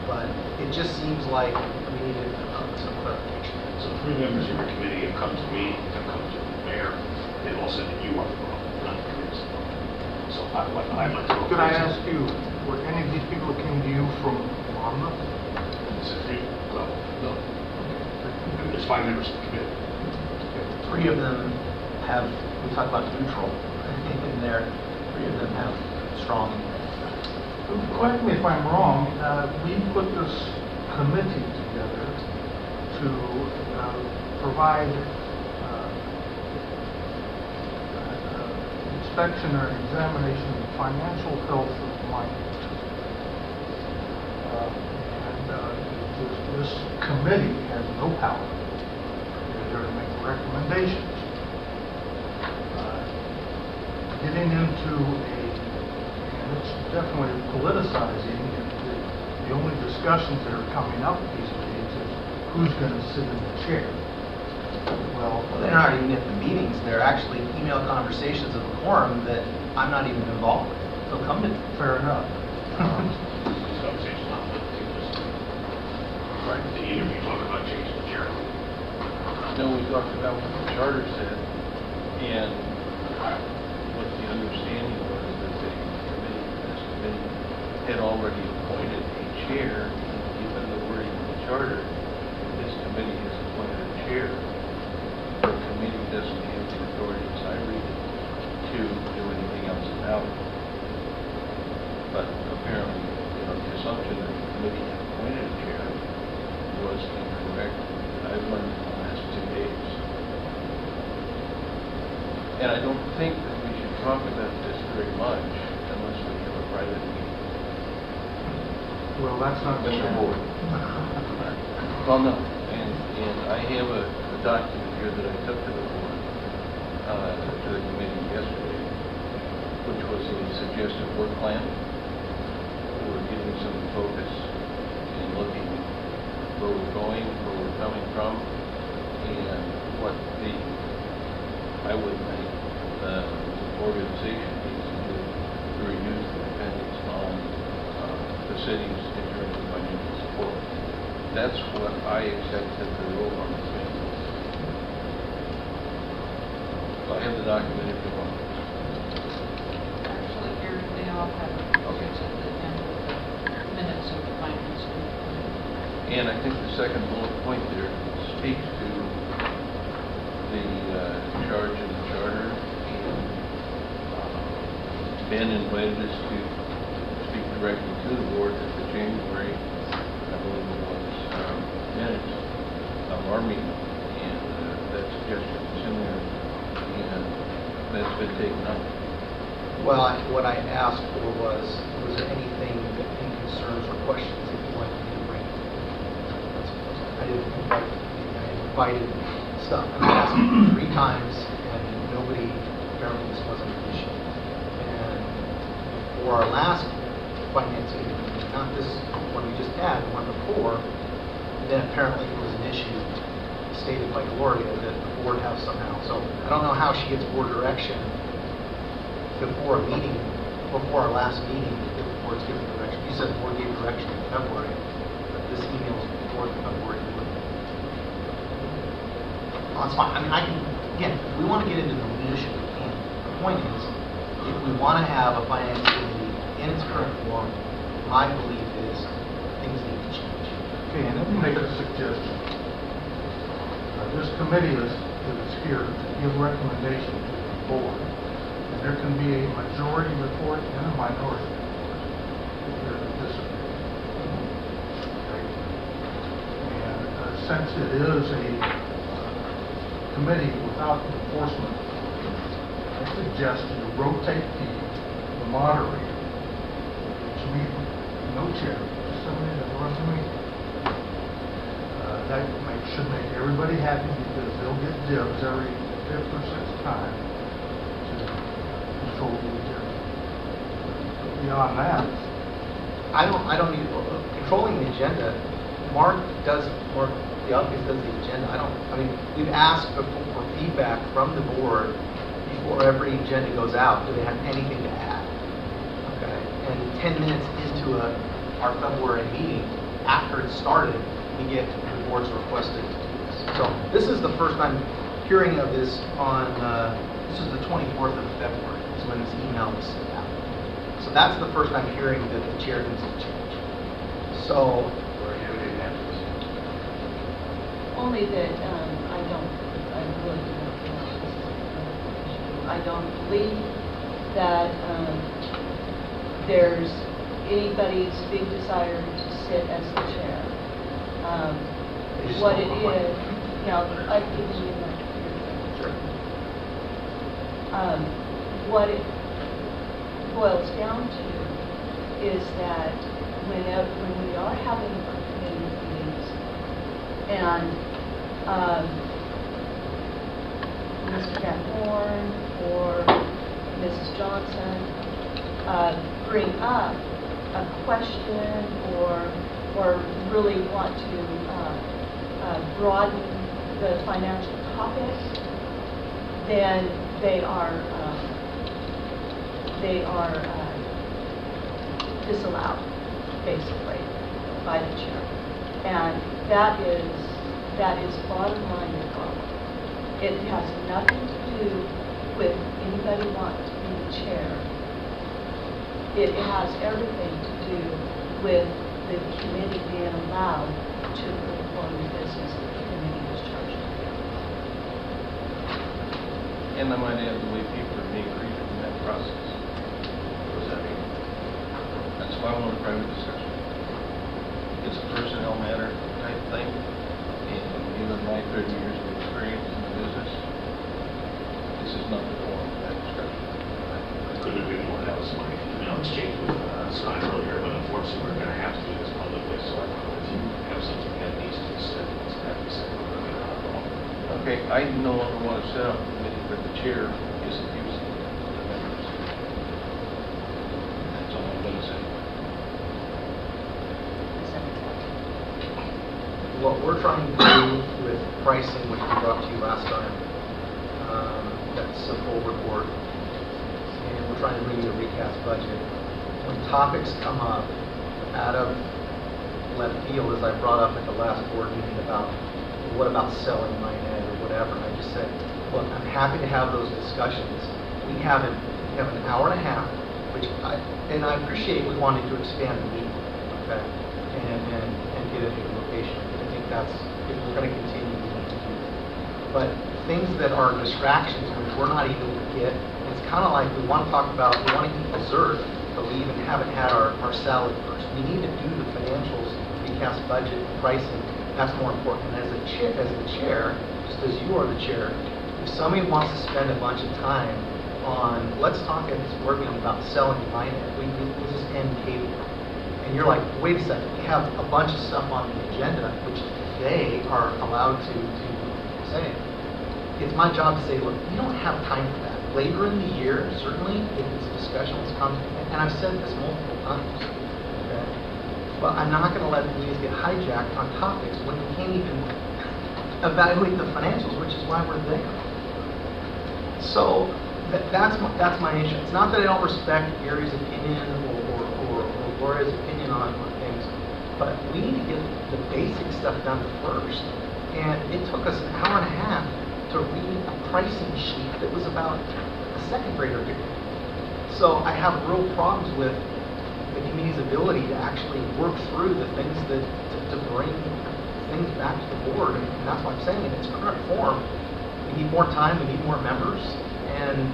But it just seems like we needed some clarification. So 3 members of your committee have come to me, have come to the mayor, they've all said that you are the problem, not the committee. So I'd like to. Could I ask you, were any of these people who came to you from Monmouth? Is it 3? No. There's 5 members of the committee. 3 of them have, we talk about neutral in there, 3 of them have strong. Correct me if I'm wrong, we put this committee together to provide inspection or examination of the financial health of MINET. This committee has no power. They're there to make recommendations. Getting into and it's definitely politicizing, the only discussions that are coming up these days is who's going to sit in the chair. Well, they're not even at the meetings, they're actually email conversations of a quorum that I'm not even involved with. So come to. Fair enough. This conversation's not with you, just, right, the interview talk about changing the chair. No, we talked about what the charter said, and what the understanding was that the committee, this committee had already appointed a chair, and given the wording of the charter, this committee has appointed a chair. The committee doesn't have the authority, as I read it, to do anything else about it. But apparently, the assumption that the committee had appointed a chair was incorrect. I've learned in the last 2 days. And I don't think that we should talk about this very much unless we have a private meeting Well, that's not with the board. Well, no, and I have a document here that I took to the board, to the committee yesterday, which was a suggested work plan. We're getting some focus and looking where we're going, where we're coming from, and what I would think the organization needs to do to reduce the dependence on the city's internal financial support. That's what I accepted the role on the committee. So I have the document if you want. Actually, here, they all have pictures at the end of the minutes of the finance committee. And I think the second bullet point there speaks to the charge in the charter, and Ben invited us to speak directly to the board at the January, I believe it was, minutes of our meeting, and that suggestion is in there, and that's been taken up. Well, what I asked for was there anything, any concerns or questions that you wanted me to bring? I didn't invite, I invited stuff. I asked 3 times, and nobody, apparently this wasn't an issue. And for our last financing, not this one we just had, the one before, then apparently it was an issue stated by Gloria that the board has somehow. So I don't know how she gets board direction before a meeting, before our last meeting, if the board's given direction. You said the board gave direction in February, but this email is before the February meeting. Well, that's fine. I mean, I can, again, if we want to get into the minutia, we can. The point is, if we want to have a finance committee in its current form, my belief is things need to change. Okay, and let me make a suggestion. This committee is here to give recommendation to the board. And there can be a majority report and a minority report if there's a disagreement. Okay? And since it is a committee without enforcement, I suggest you rotate the moderator each meeting. No chair, just somebody that runs the meeting. That should make everybody happy because they'll get dibs every 5th or 6th time to control the agenda. But beyond that, I don't need, controlling the agenda, Mark, the office does the agenda. We've asked for feedback from the board before every agenda goes out. Do they have anything to add? Okay, and 10 minutes into our February meeting, after it started, we get the board's requested to do this. So this is the first I'm hearing of this on, this is the 24th of February, is when this email was sent out. So that's the first I'm hearing that the chair needs to change. So, Only that I really don't think this is an issue. I don't believe that there's anybody's big desire to sit as the chair. What it is, I've given you my computer. What it boils down to is that when we are having our committee meetings and Mr. Van Horn or Mrs. Johnson bring up a question or really want to broaden the financial topics, then they are disallowed, basically, by the chair. And that is bottom line the problem. It has nothing to do with anybody wanting to be the chair. It has everything to do with the committee being allowed to perform the business that the committee was charged to do. And I might add the way people are being treated in that process. What does that mean? That's why I want a private discussion. It's a personnel matter type thing. And given my 30 years of experience in the business, this is not the forum for that discussion. Could have been more, that was my email exchange with Scott earlier, but unfortunately, we're gonna have to do this publicly, so I don't know if you have something that needs to be said, it's got to be said. Okay, I no longer want to set up a committee where the chair is abusing the members. That's all I'm going to say. What we're trying to do with pricing, which we brought to you last time, that's a full report, and we're trying to bring you a recast budget. When topics come up out of left field, as I brought up at the last board meeting about what about selling MINET or whatever, and I just said, look, I'm happy to have those discussions. We have an hour and a half, which I appreciate we wanted to expand the meeting, okay, and get it into location. I think that's, if we're going to continue, we need to do that. But things that are distractions, which we're not able to get, it's kind of like we want to talk about, we want to eat dessert, but we even haven't had our salad first. We need to do the financials, recast budget, pricing. That's more important. And as the chair, just as you are the chair, if somebody wants to spend a bunch of time on, let's talk at this board meeting about selling MINET, we'll just end cable. And you're like, wait a second, we have a bunch of stuff on the agenda, which they are allowed to say. It's my job to say, look, we don't have time for that. Later in the year, certainly, if it's a discussion that's come, and I've said this multiple times, okay? But I'm not going to let the meetings get hijacked on topics when we can't even evaluate the financials, which is why we're there. So that's my issue. It's not that I don't respect Gary's opinion or Gloria's opinion on things, but we need to get the basic stuff done first. And it took us an hour and a half to read a pricing sheet that was about a second grader did. So I have real problems with the committee's ability to actually work through the things that to bring things back to the board, and that's what I'm saying. In its current form, we need more time, we need more members, and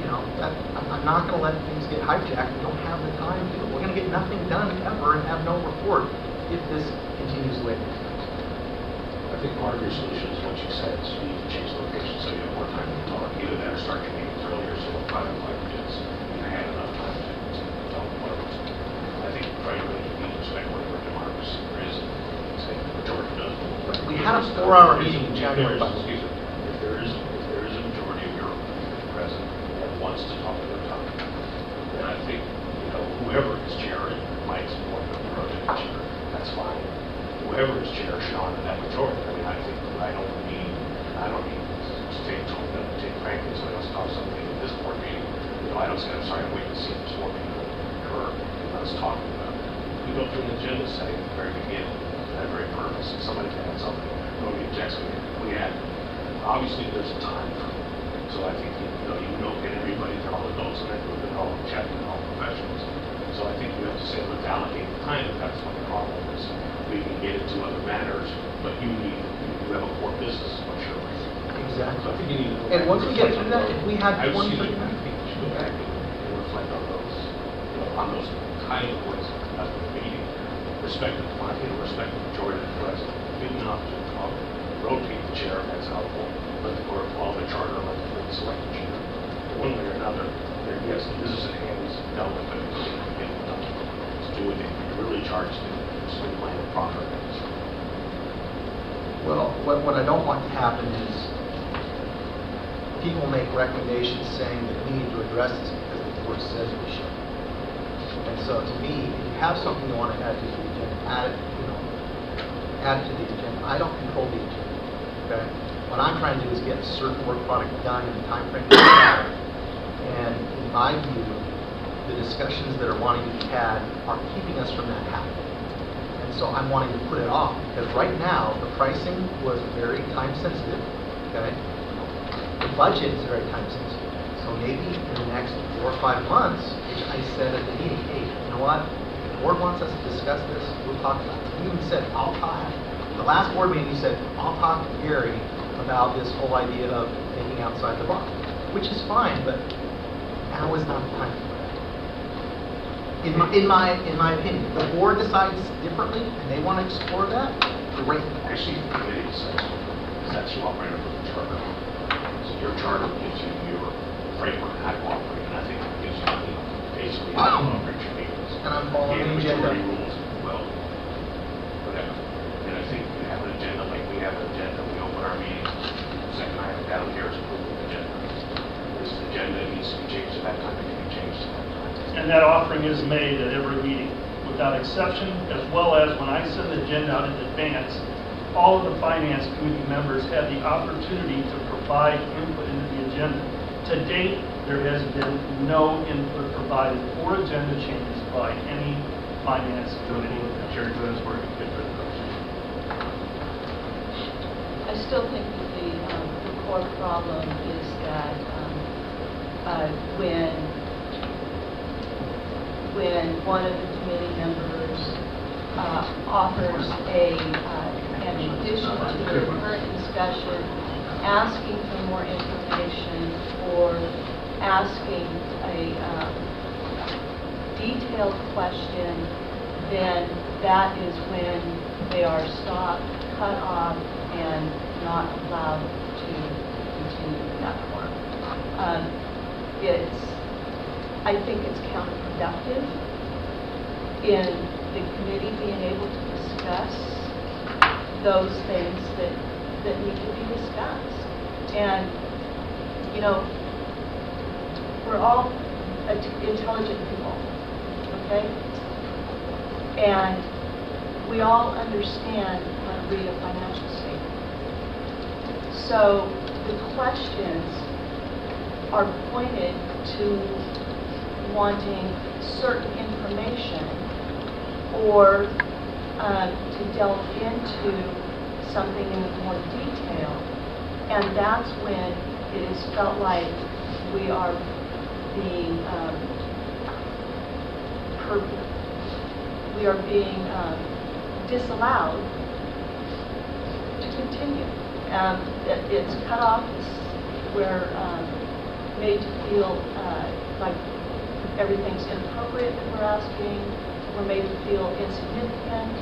you know I'm not going to let things get hijacked. We don't have the time to. We're going to get nothing done ever and have no report if this continues the way it is. I think part of your solution is what you said, is you need to change location so you have more time to talk. Either that or start your meetings earlier so we'll find out like kids. You had enough time to tell them whatever. I think frankly, you need to respect whatever democracy there is. Say the majority does. We had a 4-hour meeting in January. Excuse me. If there is a majority of your present that wants to talk to their topic, then I think whoever is chair, and Mike's more of a project chair, that's fine. Whoever is chair should honor that majority. I mean, I think I don't need to take frankly somebody else talk something at this board meeting. I don't say, I'm sorry, I'm waiting to see this board meeting occur. I was talking about it. We go through an agenda setting at the very beginning, that very purpose. If somebody can add something, nobody objects, we add. Obviously, there's a time for it. So I think, you don't get everybody, they're all adults in that group, they're all checking, they're all professionals. So I think you have to say, let's allocate the time, if that's what the problem is. We can get into other matters, but you have a core business, I'm sure. Exactly. So I think you need to go back. And once we get through that, if we had I 20, see that I think we should go back and reflect on those kind of points at the meeting. Respect the majority of the president. Give them an opportunity to talk. Rotate the chair if that's helpful. Let the court follow the charter, let the board select the chair. One way or another, yes, the business at hand is dealt with, but it's get it done. Let's do it. You're really charged to streamline the process. well, what I don't want to happen is people make recommendations saying that we need to address this because the board says we should. And so to me, if you have something you want to add to the agenda, add it to the agenda. I don't control the agenda, okay? what I'm trying to do is get a certain work product done in the time frame that we have. And in my view, the discussions that are wanting to be had are keeping us from that happening. And so I'm wanting to put it off, because right now, the pricing was very time sensitive, okay? The budget is very time sensitive. So maybe in the next 4 or 5 months, which I said at the meeting, hey, you know what? If the board wants us to discuss this, we'll talk about it. He even said, I'll talk. The last board meeting, he said, I'll talk to Gary about this whole idea of thinking outside the box, which is fine, but now is not the time for that. In my opinion, if the board decides differently and they want to explore that, great. Actually, the committee decides, because that's you operate under the charter. So your charter gives you your framework how to operate, and I think it gives you basically how to operate your meetings. And I'm following the agenda. Majority rules, well, whatever. And I think we have an agenda, like we have an agenda, we open our meeting, second item down here is approval of the agenda. This agenda needs to be changed at that time, it can be changed at that time. And that offering is made at every meeting, without exception, as well as when I send the agenda out in advance, all of the finance committee members have the opportunity to provide input into the agenda. To date, there has been no input provided or agenda changes by any finance committee. Chair Glenn's working good for the I still think that the core problem is that when one of the committee members offers an addition to the current discussion, asking for more information or asking a detailed question, then that is when they are stopped, cut off, and not allowed to continue that form. I think it's counterproductive in the committee being able to discuss those things that need to be discussed. And, you know, we're all intelligent people, okay? And we all understand how to read a financial statement. So the questions are pointed to wanting certain information or to delve into something in more detail. And that's when it is felt like we are being disallowed to continue. It's cut off, we're made to feel like everything's inappropriate that we're asking, we're made to feel insignificant,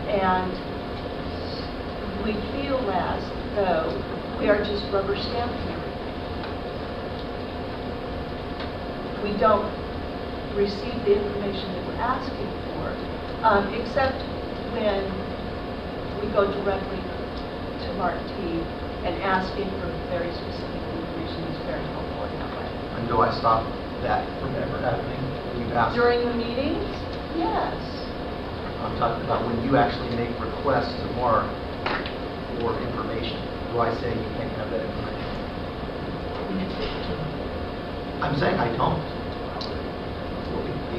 and we feel as though we are just rubber stamping everything. We don't receive the information that we're asking for, except when we go directly to Mark T. and asking for very specific information is very helpful in that way. And do I stop that from ever happening? When you ask, During the meetings, yes. I'm talking about when you actually make requests to Mark for information. Do I say you can't have that information? I'm saying I don't.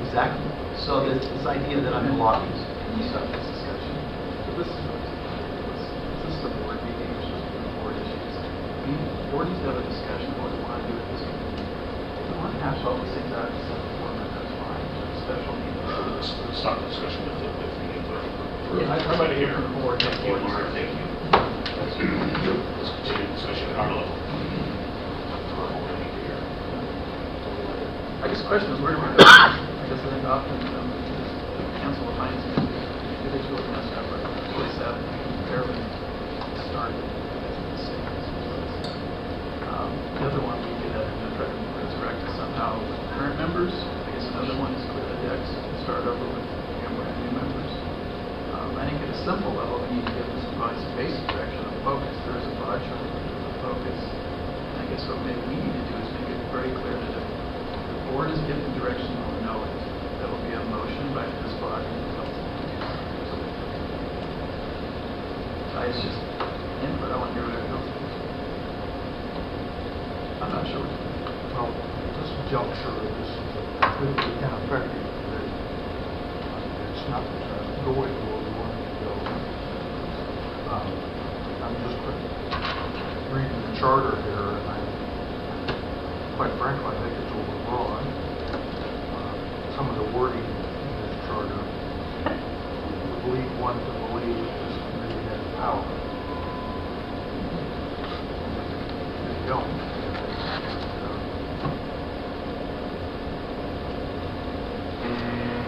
Exactly. So this idea that I'm blocking. Can you stop this discussion? So this is the board meeting, which is the board issues. The board needs to have a discussion of what we want to do with this meeting. If we want to hash all these things out in some format, that's fine. Special meeting. Let's start the discussion with the input. Yeah, I'd like to hear from the board. Thank you, Mark, thank you. Let's continue the discussion at our level. I guess the question is, where do we go? I guess I think often cancel the finance committee, individuals messed up, or place that fairly started as a mistake. The other one we did have to resurrect somehow with current members. I guess another one is clear the decks and start over with brand new members. I think at a simple level, we need to give them some basic direction on focus. There is a broad chart of focus. And I guess what maybe we need to do is make it very clear that if the board is given direction, we'll know it. There will be a motion by this body. It's just input. I want juncture, this is a completely ineffective committee. It's not going where we want it to go. I'm just reading the charter here, and quite frankly, I think it's overbroad. Some of the wording in this charter would lead one to believe that this committee has power. They don't.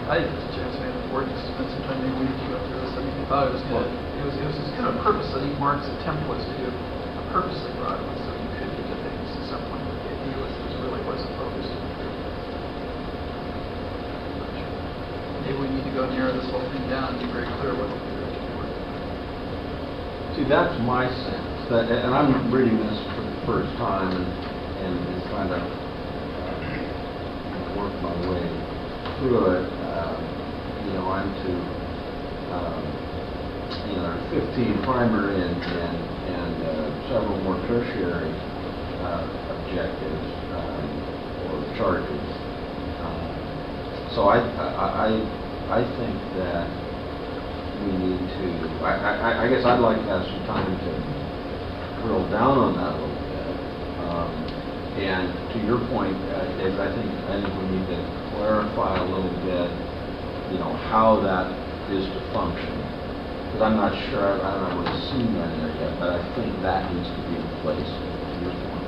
I didn't get a chance to make the board, just spent some time, maybe we can go through this. I mean, I thought it was good. It was just kind of purpose. I think Mark's attempt was to purposely broad one so you could get to things at some point. But the idea was really wasn't focused. Maybe we need to go narrow this whole thing down and be very clear what we're doing. See, that's my sense, that, and I'm reading this for the first time and trying to work my way through it. I'm to, there are 15 primary and several more tertiary objectives or charges. So I think that we need to, I guess I'd like to have some time to drill down on that a little bit. And to your point, David, I think we need to clarify a little bit, how that is to function. Because I'm not sure, I haven't really seen that in there yet, but I think that needs to be in place, to your point.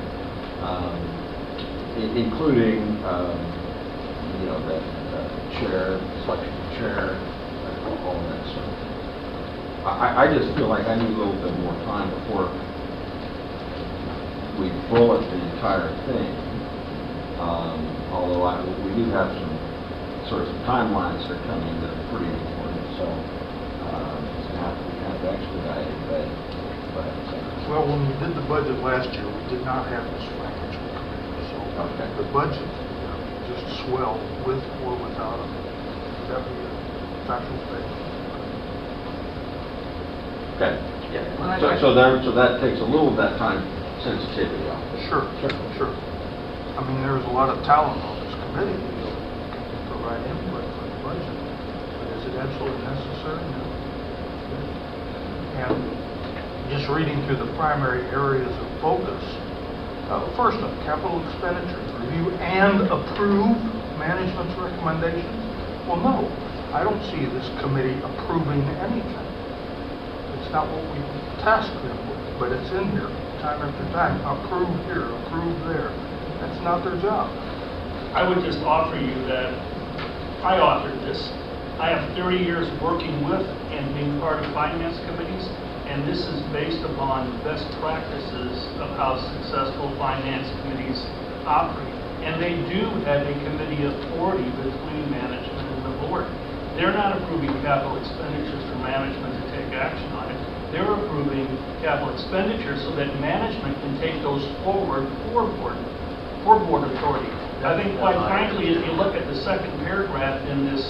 Including, the chair, selection of chair, all that sort of thing. I just feel like I need a little bit more time before we bullet the entire thing. Although we do have some timelines that are coming that are pretty important, so it's going to have to be kind of expedited. But Well, when we did the budget last year, we did not have this financial committee, so Okay. the budget just swelled with or without it. That would be a factual statement. okay. Yeah. So that takes a little of that time sensitivity off. Sure. I mean, there's a lot of talent on this committee that can provide input for the budget, but is it absolutely necessary? No. And just reading through the primary areas of focus, first up, capital expenditures, review and approve management's recommendations. Well, no, I don't see this committee approving anything. It's not what we tasked them with, but it's in here time after time. Approve here, approve there. That's not their job. I would just offer you that I authored this. I have 30 years working with and being part of finance committees, and this is based upon best practices of how successful finance committees operate. And they do have a committee authority between management and the board. They're not approving capital expenditures for management to take action on it. They're approving capital expenditures so that management can take those forward for board authority. I think, quite frankly, if you look at the second paragraph in this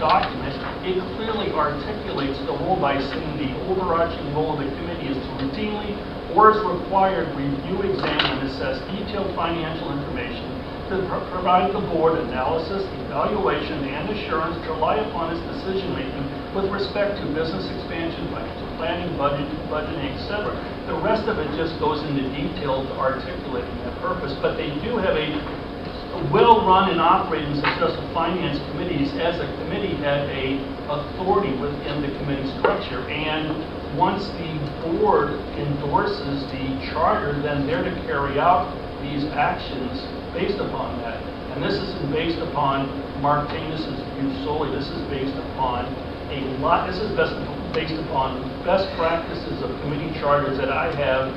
document, it clearly articulates the role by saying the overarching role of the committee is to routinely, or as required, review, examine, and assess detailed financial information to provide the board analysis, evaluation, and assurance to rely upon its decision-making with respect to business expansion, financial planning, budgeting, etc. The rest of it just goes into detail to articulating that purpose, but they do have a well-run and operating successful finance committees as a committee have a authority within the committee structure, and once the board endorses the charter, then they're to carry out these actions based upon that. And this isn't based upon Mark Tanis's view solely. This is based upon based upon best practices of committee charters that I have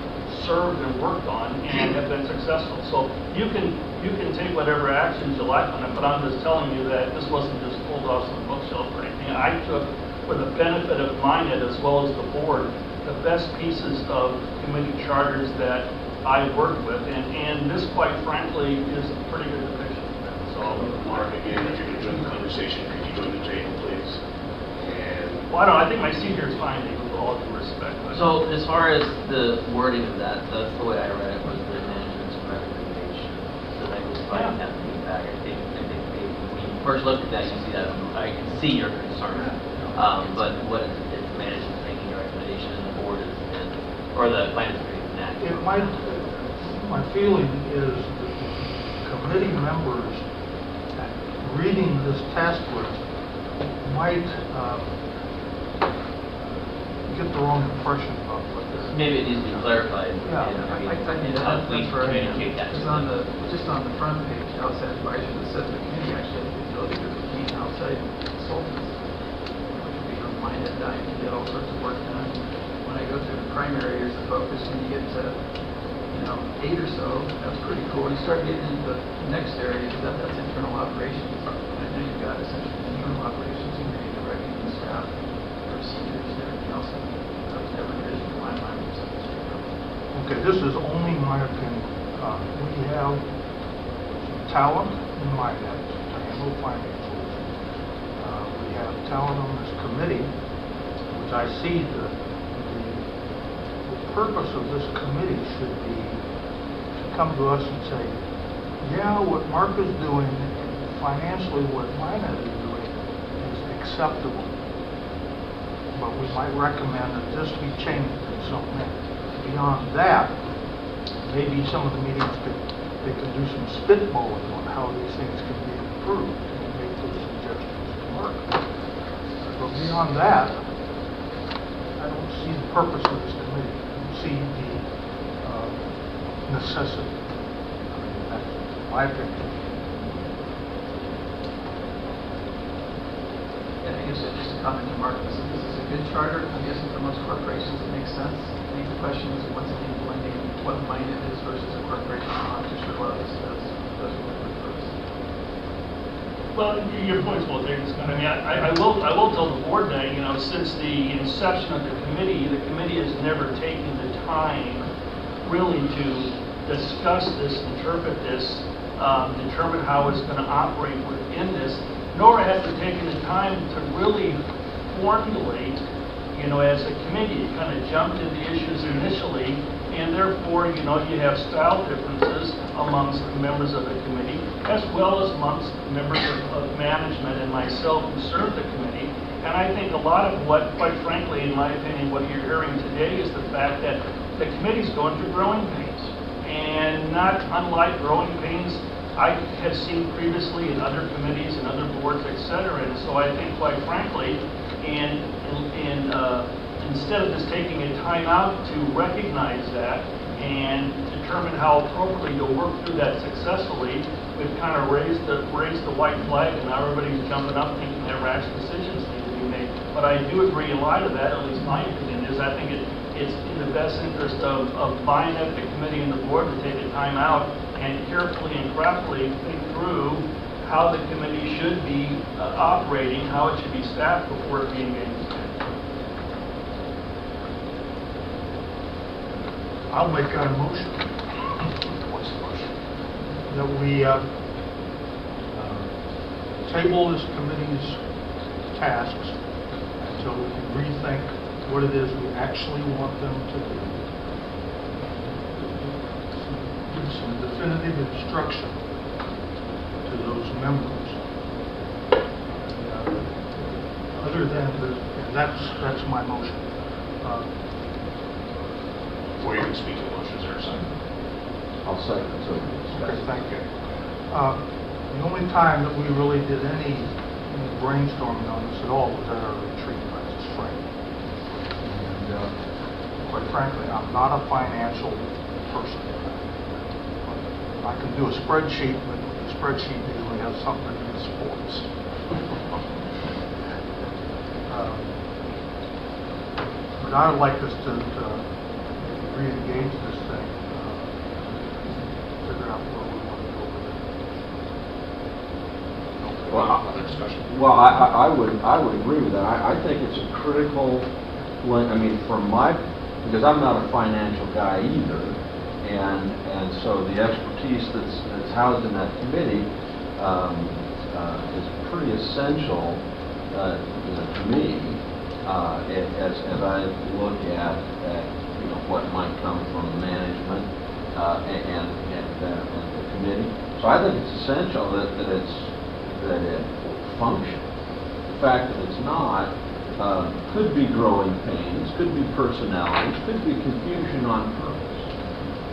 served and worked on and have been successful. So you can take whatever actions you like on it, but I'm just telling you that this wasn't just pulled off some bookshelf or anything. I took, for the benefit of MINET as well as the board, the best pieces of committee charters that I worked with, and this, quite frankly, is a pretty good depiction of that. So, Mark, again, if you're going to join the conversation, could you join the table, please? And well, I think my seat here is fine, Dave, with all due respect. But So as far as the wording of that, that's the way I read it, was the management's recommendation. So that goes why I have feedback. I think when you first look at that, you see that, I can see your concern. But what is management making a recommendation and the board or the finance committee is enacting? It might, my feeling is that the committee members reading this task list might get the wrong impression about what they're. Maybe it needs to be clarified. Yeah. How we communicate that to Because them. just on the front page, outside advisors, it says the committee actually has the ability to retain outside consultants, which would be from MINET, to get all sorts of work done. When I go through the primary areas of focus, and you get to, 8 or so, that's pretty cool. You start getting into the next area, that's internal operations. And then you've got essentially internal operations, you need directing the staff, procedures, and everything else. That was never envisioned in my mind. Okay, this is only my opinion. We have talent in MINET to handle financials. We have talent on this committee, which I see the purpose of this committee should be to come to us and say, yeah, what Mark is doing, financially what MINET is doing is acceptable. But we might recommend that this be changed in some way. Beyond that, maybe some of the meetings they could do some spitballing on how these things can be improved and make those suggestions to Mark. But beyond that, I don't see the purpose of this committee. I don't see the necessity. I mean, that's my opinion. Yeah, I guess just a comment to Mark, this is a good charter. I'm guessing for most corporations it makes sense. I think the question is what's it blending, what MINET is versus a corporation. I'm not too sure what this does. Those are the first. Well, your point's well taken, Scott. I mean, I will tell the board that, since the inception of the committee has never taken the time really to discuss this, interpret this, determine how it's going to operate within this, nor has it taken the time to really formulate, as a committee. You kind of jumped into issues initially, and therefore, you have style differences amongst the members of the committee, as well as amongst members of management and myself who serve the committee. And I think a lot of what, quite frankly, in my opinion, what you're hearing today is the fact that the committee's going through growing pains. And not unlike growing pains I have seen previously in other committees and other boards, et cetera. And so I think, quite frankly, instead of just taking a time out to recognize that and determine how appropriately to work through that successfully, we've kind of raised the white flag, and now everybody's jumping up thinking that rash decisions need to be made. But I do agree, in light of that, at least my opinion is, I think it's in the best interest of MINET, the committee, and the board to take a time out and carefully and craftily think through how the committee should be operating, how it should be staffed before it being engaged. I'll make a motion. What's the motion? That we table this committee's tasks until we can rethink what it is we actually want them to do. Give some definitive instruction to those members. Other than and that's my motion. Before you can speak to the motion, is there a second? I'll second, so. Okay, thank you. The only time that we really did any brainstorming on this at all was at our retreat last spring. And quite frankly, I'm not a financial person. I can do a spreadsheet, but the spreadsheet usually has something to do with sports. But I would like us to re-engage this thing, figure out where we want to go with it. Other discussion? Well, I would agree with that. I think it's a critical, because I'm not a financial guy either, and so the expertise that's housed in that committee is pretty essential to me as I look at what might come from management and the committee. So I think it's essential that it function. The fact that it's not could be growing pains, could be personalities, could be confusion on purpose.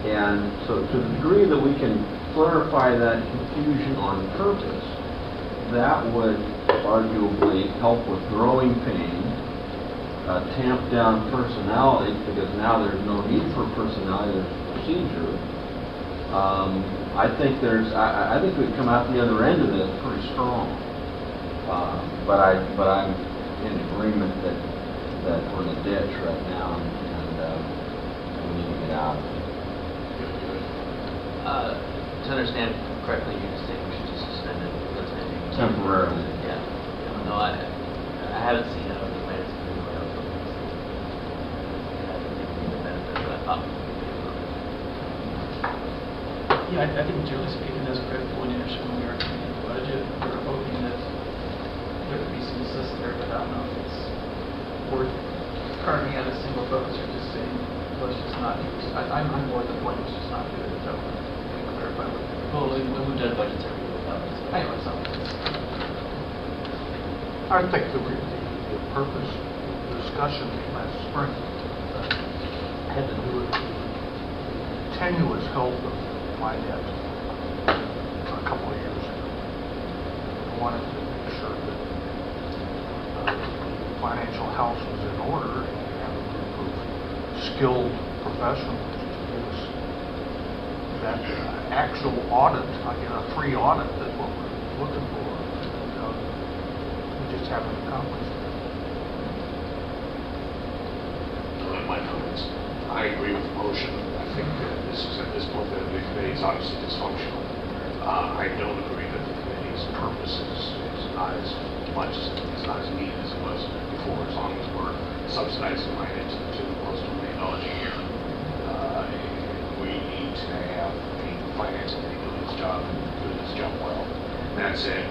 And so to the degree that we can clarify that confusion on purpose, that would arguably help with growing pain, tamp down personalities, because now there's no need for personality, there's procedure. I think I think we've come out the other end of this pretty strong. But I'm in agreement that we're in a ditch right now, and we need to get out of it. To understand correctly, you're just saying we should just suspend it. Temporarily. Yeah. No, I haven't seen it over the plans. Yeah, I think generally speaking, that's critical when you're showing your budget. We're hoping that there would be some assistance there, but I don't know if it's worth carving out a single focus or just saying, let's just not do it. I'm more at the point, let's just not do it. So, can you clarify what? Well, we've done budgets every year without this. Anyway, so. I think the purpose of the discussion last spring had to do with the tenuous health of MINET a couple of years ago. I wanted to make sure that the financial house was in order and you have a group of skilled professionals to give us that actual audit, a free audit. That's what we're looking for. We just haven't accomplished it. My comments. I agree with the motion. I think that this is at this point that the committee is obviously dysfunctional. I don't agree that the committee's purpose is not as much, it's not as neat as it was before, as long as we're subsidizing MINET to close to $1 million a year. We need to have a finance committee do its job and do its job well. That said,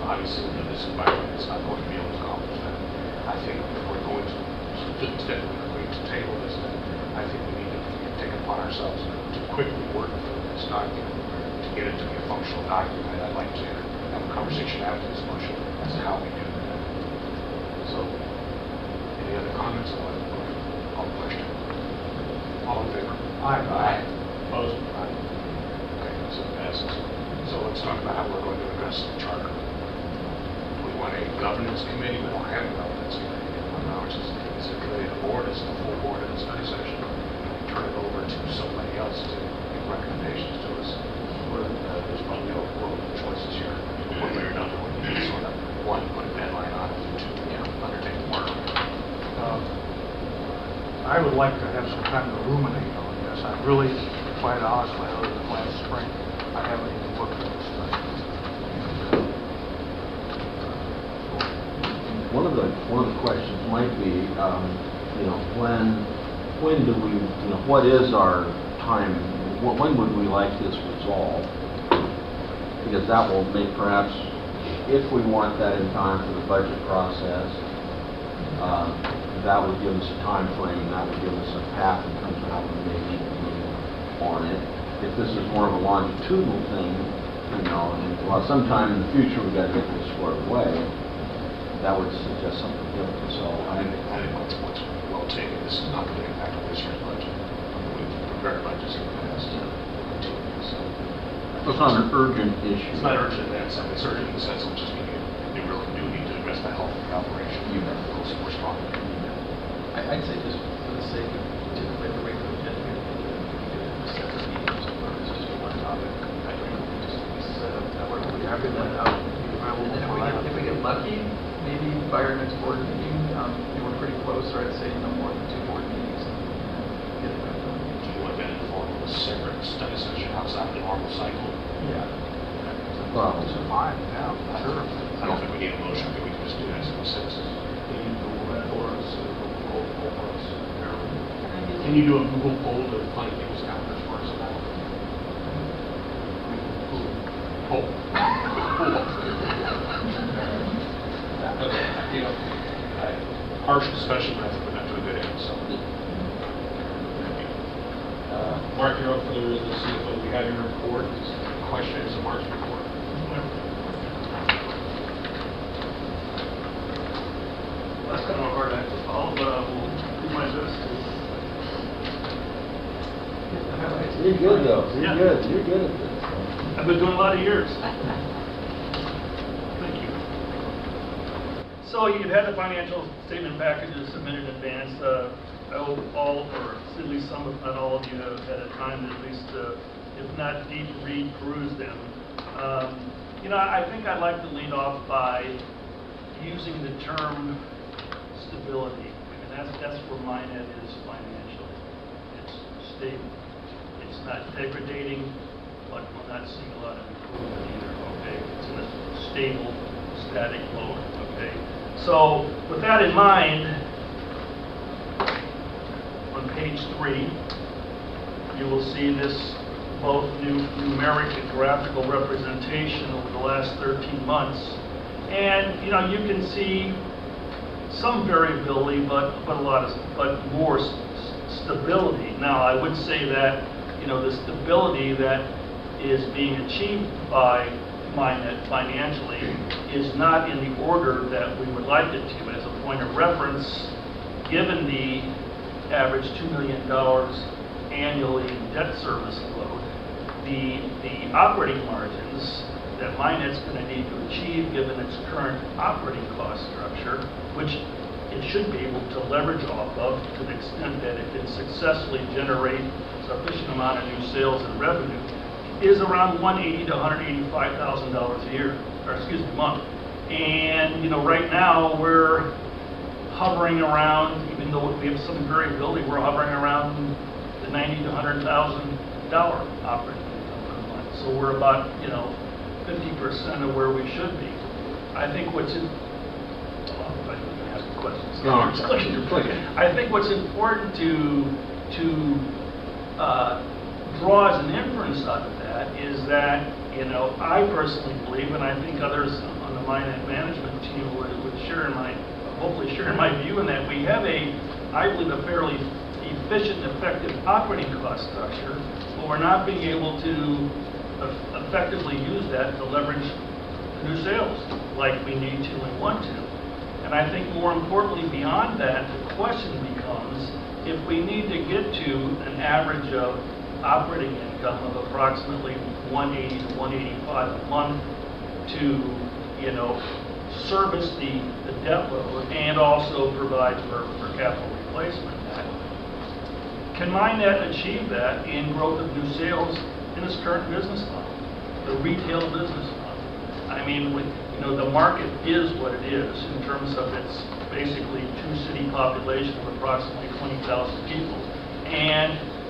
obviously in this environment, it's not going to be able to accomplish that. I think if we're going to, instead of agreeing to table this, then I think we need to take it upon ourselves to quickly work through this document to get it to be a functional document. I'd like to have a conversation after this motion as to how we do that. So, any other comments on the question? All in favor? Aye. Opposed? Aye. Okay, so it passes. So let's talk about how we're going to address the charter. We want a governance committee. We don't have a governance committee. Now it's a committee of the board. It's the full board in the study session. We turn it over to somebody else to give recommendations to us. There's probably no world of choices here. One way or another, we need to sort of, one, put a deadline on it, and two, undertake the work. I would like to have some time to ruminate on this. I really, quite honestly, other than last spring, I haven't even looked at this stuff. One of the questions might be, when do we, what is our time? When would we like this resolved? Because that will make perhaps, if we want that in time for the budget process, that would give us a time frame, that would give us a path in terms of how we may need to move on it. If this is more of a longitudinal thing, sometime in the future we've got to get this squared away, that would suggest something different. So I think that's what's well taken. This is not going to impact this year's budget. We've prepared budgets in the past to continue. So it's not an urgent issue. It's not urgent in that sense. It's urgent in the sense of just you really do need to address the health of the operation. You have to feel more strongly. I'd say just for the sake of typically the regular agenda, we do separate meetings or it's just one topic. I think we just set up that we're happy to let it out. And then if we get lucky, maybe by our next board meeting, we're pretty close, or I'd say no more than 2 board meetings. Get it done. Do you want that in the form of a separate study session outside the normal cycle? Yeah. Well, It's fine, yeah, sure. I don't think we need a motion. I think we can just do that as a consensus. Can you do a Google poll to find people's calendars for us? Poll. Okay. Harsh discussion, but I think we're not to a good end. So, Mark, you're up for the CFO. We have your report. Question is Mark's report. That's kind of a hard act to follow, but I will do my best to. You're good though, Yeah. you're good at this. I've been doing a lot of years. Thank you. So you've had the financial statement packages submitted in advance. I hope all, or at least some, if not all of you, have had a time to at least, if not deep read, peruse them. I think I'd like to lead off by using the term stability. I mean, that's where MINET is financially. It's stable. It's not degrading, but we're not seeing a lot of improvement either, okay? It's in a stable, static mode, okay? So with that in mind, on page 3, you will see this both numeric and graphical representation over the last 13 months. And you can see some variability, but more stability. Now, I would say that the stability that is being achieved by MINET financially is not in the order that we would like it to. As a point of reference, given the average $2 million annually in debt service load, the operating margins that MINET's going to need to achieve given its current operating cost structure, which it should be able to leverage off of to the extent that it can successfully generate sufficient amount of new sales and revenue, is around $180,000 to $185,000 a year, or excuse me, a month. And right now we're hovering around, even though we have some variability, we're hovering around the $90,000 to $100,000 operating income per month. So we're about 50% of where we should be. I think what's in, I can ask questions. No, you're clicking. I think what's important to draw as an inference out of that is that, I personally believe, and I think others on the MINET management team would hopefully share my view in that we have I believe, a fairly efficient and effective operating cost structure, but we're not being able to effectively use that to leverage new sales like we need to and want to. And I think more importantly beyond that, the question becomes, if we need to get to an average of operating income of approximately $180,000 to $185,000 a month to, service the debt load and also provide for capital replacement, can MINET achieve that in growth of new sales in its current business model, the retail business model? I mean, the market is what it is in terms of its basically two-city population of approximately 20,000 people.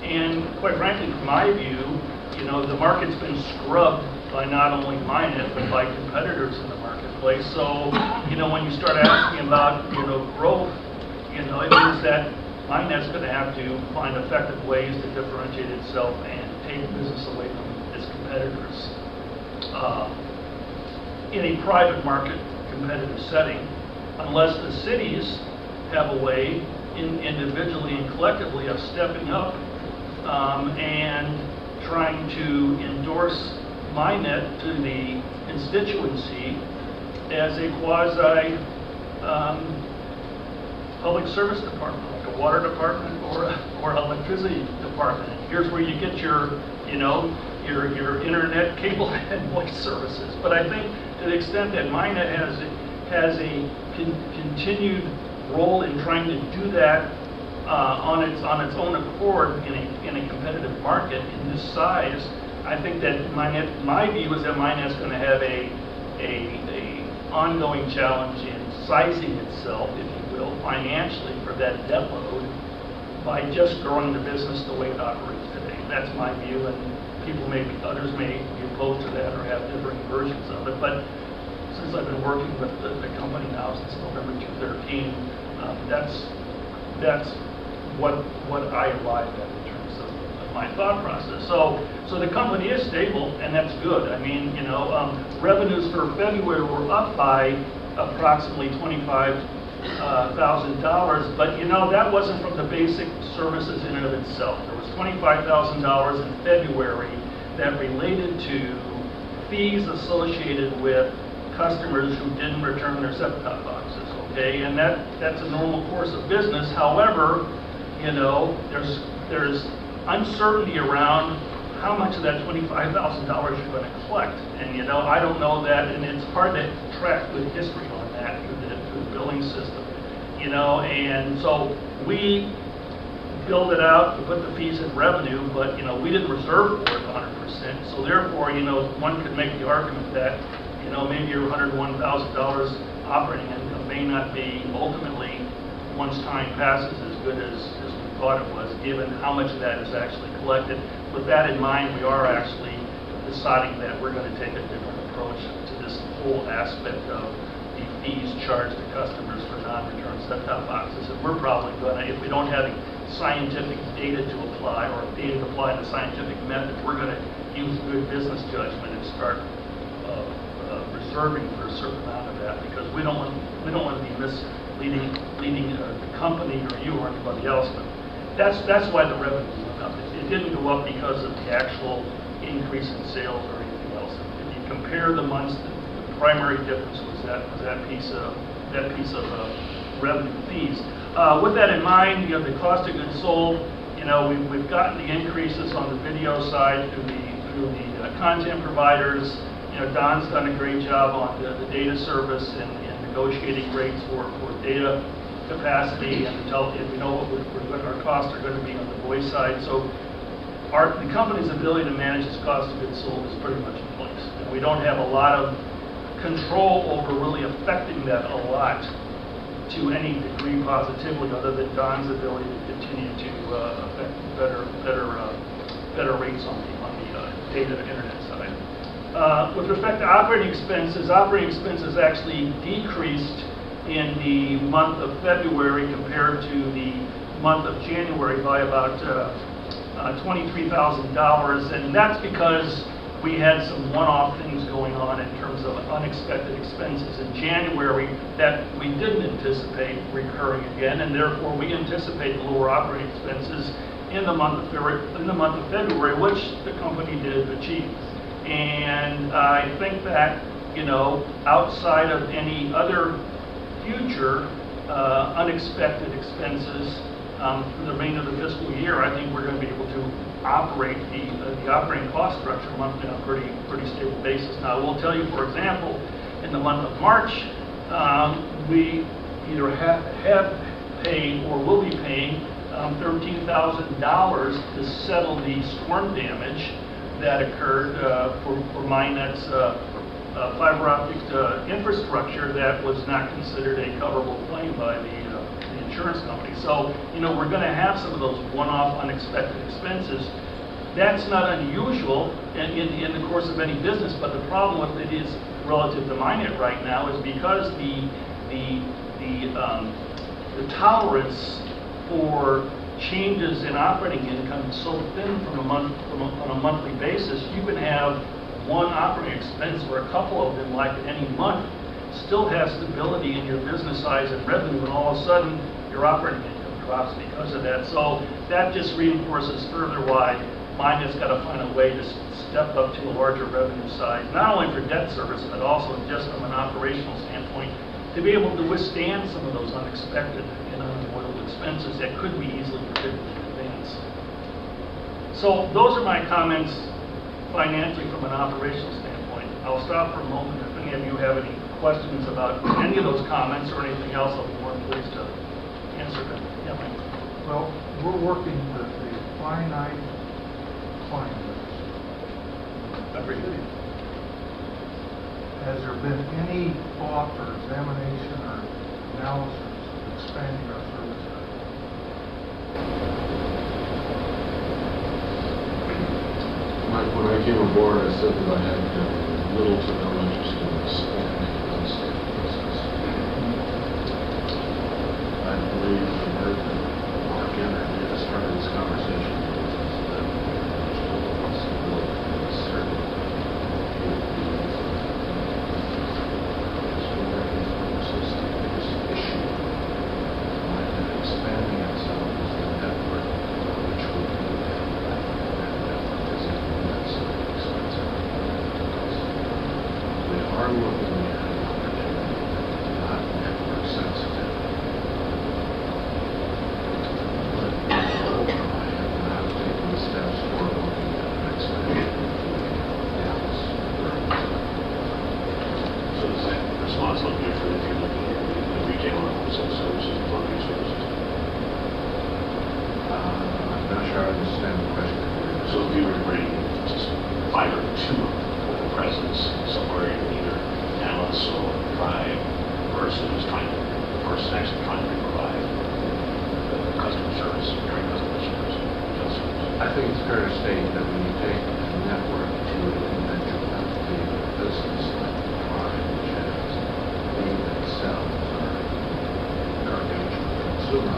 And quite frankly, from my view, the market's been scrubbed by not only MINET, but by competitors in the marketplace. So, when you start asking about, growth, it means that MINET's going to have to find effective ways to differentiate itself and take business away from its competitors. In a private market competitive setting, unless the cities have a way individually and collectively of stepping up and trying to endorse MINET to the constituency as a quasi public service department, like a water department or electricity department. Here's where you get your internet, cable, and voice services. But I think to the extent that MINET has a continued role in trying to do that on its own accord in a competitive market in this size, I think that my view is that MINET's going to have a ongoing challenge in sizing itself, if you will, financially for that debt load by just growing the business the way it operates today. That's my view, and others may be opposed to that or have different versions of it. But since I've been working with the company now since November 2013, that's what I arrived at in terms of my thought process. So the company is stable, and that's good. I mean, revenues for February were up by approximately 25% $25,000, but that wasn't from the basic services in and of itself. There was $25,000 in February that related to fees associated with customers who didn't return their set-top boxes, okay? And that's a normal course of business. However, there's uncertainty around how much of that $25,000 you're going to collect. And I don't know that, and it's hard to track good history on that through the billing system. And so we billed it out, we put the fees in revenue, but we didn't reserve for it 100%. So therefore, one could make the argument that maybe your $101,000 operating income may not be ultimately, once time passes, as good as we thought it was, given how much of that is actually collected. With that in mind, we are actually deciding that we're going to take a different approach to this whole aspect of the fees charged to customers for non-return set-top boxes. And we're probably going to, if we don't have scientific data to apply or data to apply in a scientific method, we're going to use good business judgment and start reserving for a certain amount of that, because we don't want to be misleading the company or you or anybody else. But that's why the revenue went up. It didn't go up because of the actual increase in sales or anything else. If you compare the months, the primary difference was that piece of revenue fees. With that in mind, the cost of goods sold, we've gotten the increases on the video side through the content providers. Don's done a great job on the data service and negotiating rates for data capacity, and we know what our costs are going to be on the voice side. So the company's ability to manage its cost of goods sold is pretty much in place. And we don't have a lot of control over really affecting that a lot to any degree positively, other than Don's ability to continue to affect better rates on the data and internet side. With respect to operating expenses actually decreased in the month of February compared to the month of January by about $23,000, and that's because we had some one-off things going on in terms of unexpected expenses in January that we didn't anticipate recurring again, and therefore we anticipate lower operating expenses in the month of February, which the company did achieve. And I think that, outside of any other future unexpected expenses for the remainder of the fiscal year, I think we're going to be able to operate the operating cost structure monthly on a pretty stable basis. Now, I will tell you, for example, in the month of March, we either have paid or will be paying $13,000 to settle the storm damage that occurred for MINET's fiber optic infrastructure that was not considered a coverable claim by the insurance company. So, we're going to have some of those one-off unexpected expenses. That's not unusual in the course of any business, but the problem with it is relative to MINET right now is because the tolerance for changes in operating income is so thin on a monthly basis. You can have one operating expense or a couple of them, like any month, still have stability in your business size and revenue, and all of a sudden your operating income drops because of that. So that just reinforces further why MINET's got to find a way to step up to a larger revenue size, not only for debt service, but also just from an operational standpoint, to be able to withstand some of those unexpected and unavoidable expenses that could be easily predicted in advance. So those are my comments financially from an operational standpoint. I'll stop for a moment. If any of you have any questions about any of those comments or anything else, I'll be more than pleased to answer them. Yeah, Mike. Well, we're working with a finite client list. Agreed. Has there been any thought or examination or analysis of expanding our service area? Mike, when I came aboard, I said that I had little to no interest in expanding an unstable business. I believe the word that Mark entered at the start of this conversation was that there's still a possibility that certainly still working through the biggest issue person actually trying to provide customer service, during customer service. I think it's fair to state that when you take a network to an individual entity or business like mine, which has they themselves are garbage or consumer,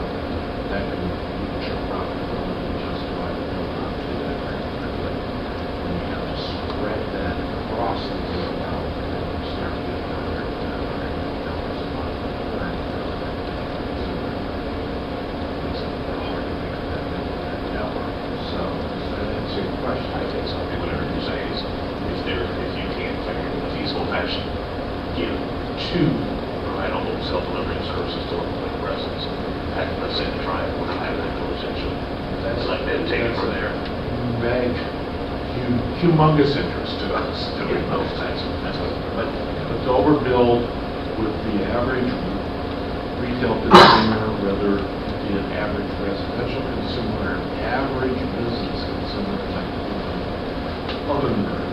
that can reach your profitability just by building up to that very quickly. When you have to spread that across the board now, and you start to get $100 a month, $30 consumer, it's hard to make that network. So that answers your question. I think so. Whatever you say is there, if you can't, like, a feasible fashion, give to provide all those self-delivering services to like residents. Let's say the tribe, we're not having that conversation. That's like them taking from there. Vague, humongous interest to us doing those types of things. But to overbuild with the average retail consumer, whether it be an average residential consumer, an average business consumer, like Ovenberg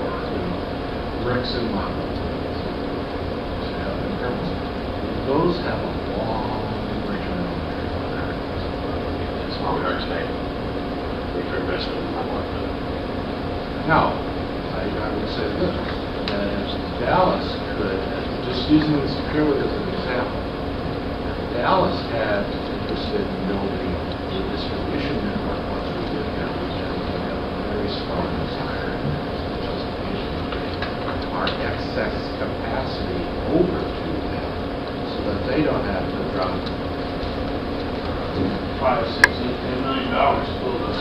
or bricks and mortar, those have a long return on their investment. That's why we are today. Return investment in my market. Now, I would say this, that if Dallas could, just using this purely as an example, if Dallas had interest in building a distribution network once we get there, we have a very strong desire and justification to bring our excess capacity over to them so that they don't have to drop $5, $6, $8 million to build a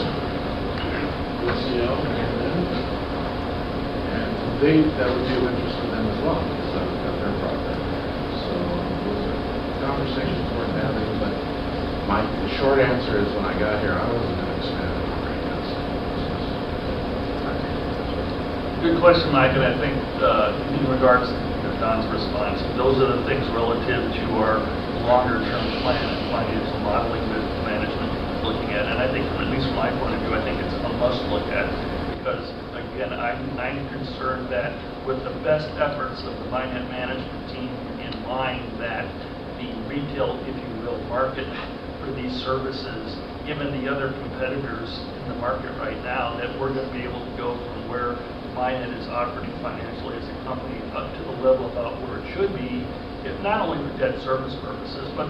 and that would be of interest to them as well, because that would cut their profit. So those are conversations worth having, but the short answer is when I got here, I wasn't going to expand it right now. Good question, Mike, and I think in regards to Don's response, those are the things relative to our longer-term plan and financial modeling that management is looking at. And I think, at least from my point of view, I think it's a must look at because, again, I'm concerned that with the best efforts of the MINET management team in mind, that the retail, if you will, market for these services, given the other competitors in the market right now, that we're going to be able to go from where MINET is operating financially as a company up to the level about where it should be, if not only for debt service purposes, but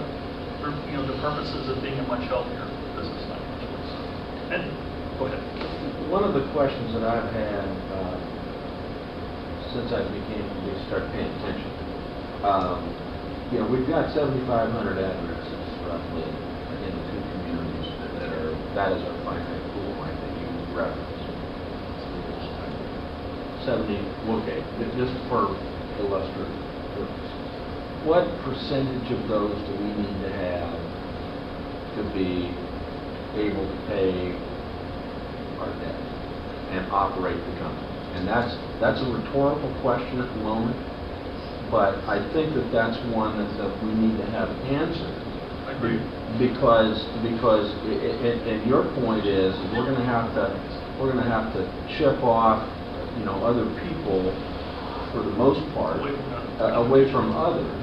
for the purposes of being a much healthier business financially. And go ahead. One of the questions that I've had since I started paying attention, we've got 7,500 addresses roughly in the two communities that is our finite pool, I think you referenced. 70, okay, just for illustrative purposes. What percentage of those do we need to have to be able to pay our debt and operate the company? And that's a rhetorical question at the moment, but I think that's one that we need to have answered. I agree. Because and your point is we're going to have to chip off other people for the most part away from others.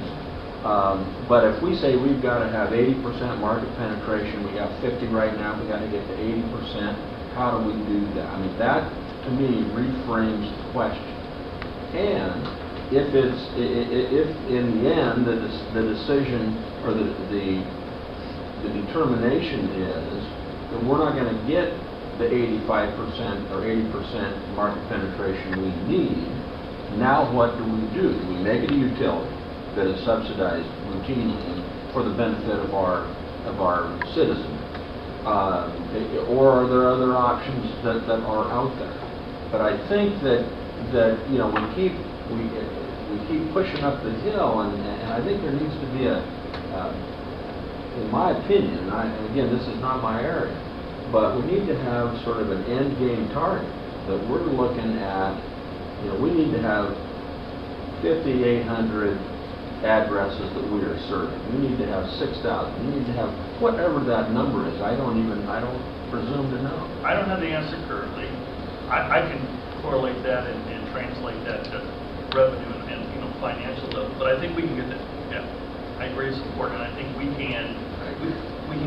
But if we say we've got to have 80% market penetration, we got 50 right now, we got to get to 80%. How do we do that? I mean, that to me reframes the question. And if in the end the decision or the determination is that we're not going to get the 85% or 80% market penetration we need, now what do? Do we make it a utility that is subsidized routinely for the benefit of our citizens? Or are there other options that are out there? But I think that we keep pushing up the hill, and I think there needs to be in my opinion, and again, this is not my area, but we need to have sort of an end game target that we're looking at. We need to have 5,800 addresses that we are serving. We need to have 6,000. We need to have whatever that number is. I don't presume to know. I don't have the answer currently. I can correlate that and translate that to revenue and financial level, but I think we can get there. Yeah. I agree it's important, and I think we can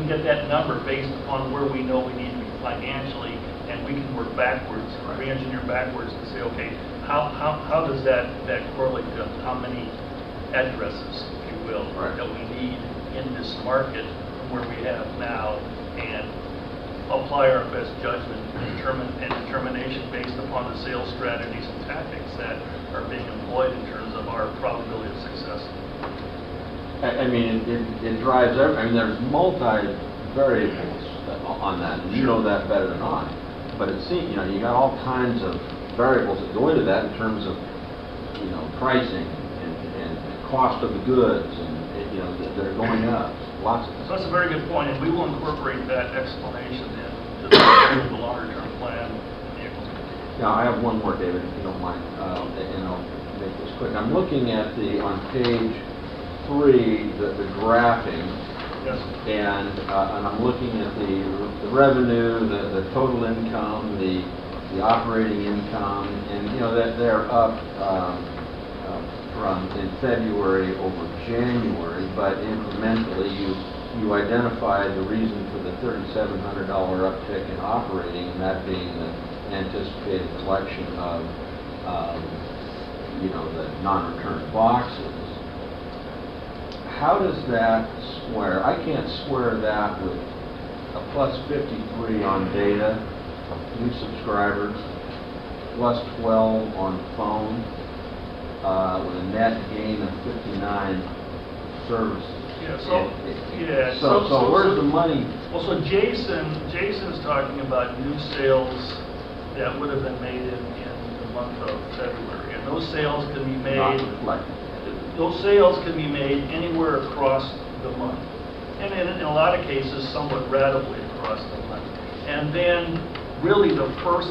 get that number based upon where we know we need to be financially, and we can work backwards, re-engineer backwards to say, okay, how does that correlate to how many addresses, if you will, that we need in this market from where we have now, and apply our best judgment and determination based upon the sales strategies and tactics that are being employed in terms of our probability of success. I mean, it drives every, I mean, there's multi-variables on that, and you know that better than I. But it seems, you know, you got all kinds of variables that go into that in terms of, you know, pricing and cost of the goods, and, you know, that are going up. Lots of So that's a very good point, and we will incorporate that explanation into the longer-term plan. Now, I have one more, David, if you don't mind, and I'll make this quick. I'm looking at on page 3, the graphing, Yes. and I'm looking at the revenue, the total income, the operating income, and you know that they're up from in February over January, but incrementally you identified the reason for the $3,700 uptick in operating, and that being the anticipated collection of you know, the non-returned boxes. How does that square? I can't square that with a plus 53 on data, new subscribers, plus 12 on phone, with a net gain of 59 services. Yeah, So where's the money? Well, so Jason's talking about new sales that would have been made in the month of February, and those sales can be made. Not reflected. Those sales can be made anywhere across the month, and in a lot of cases, somewhat ratably across the month. And then, really, the first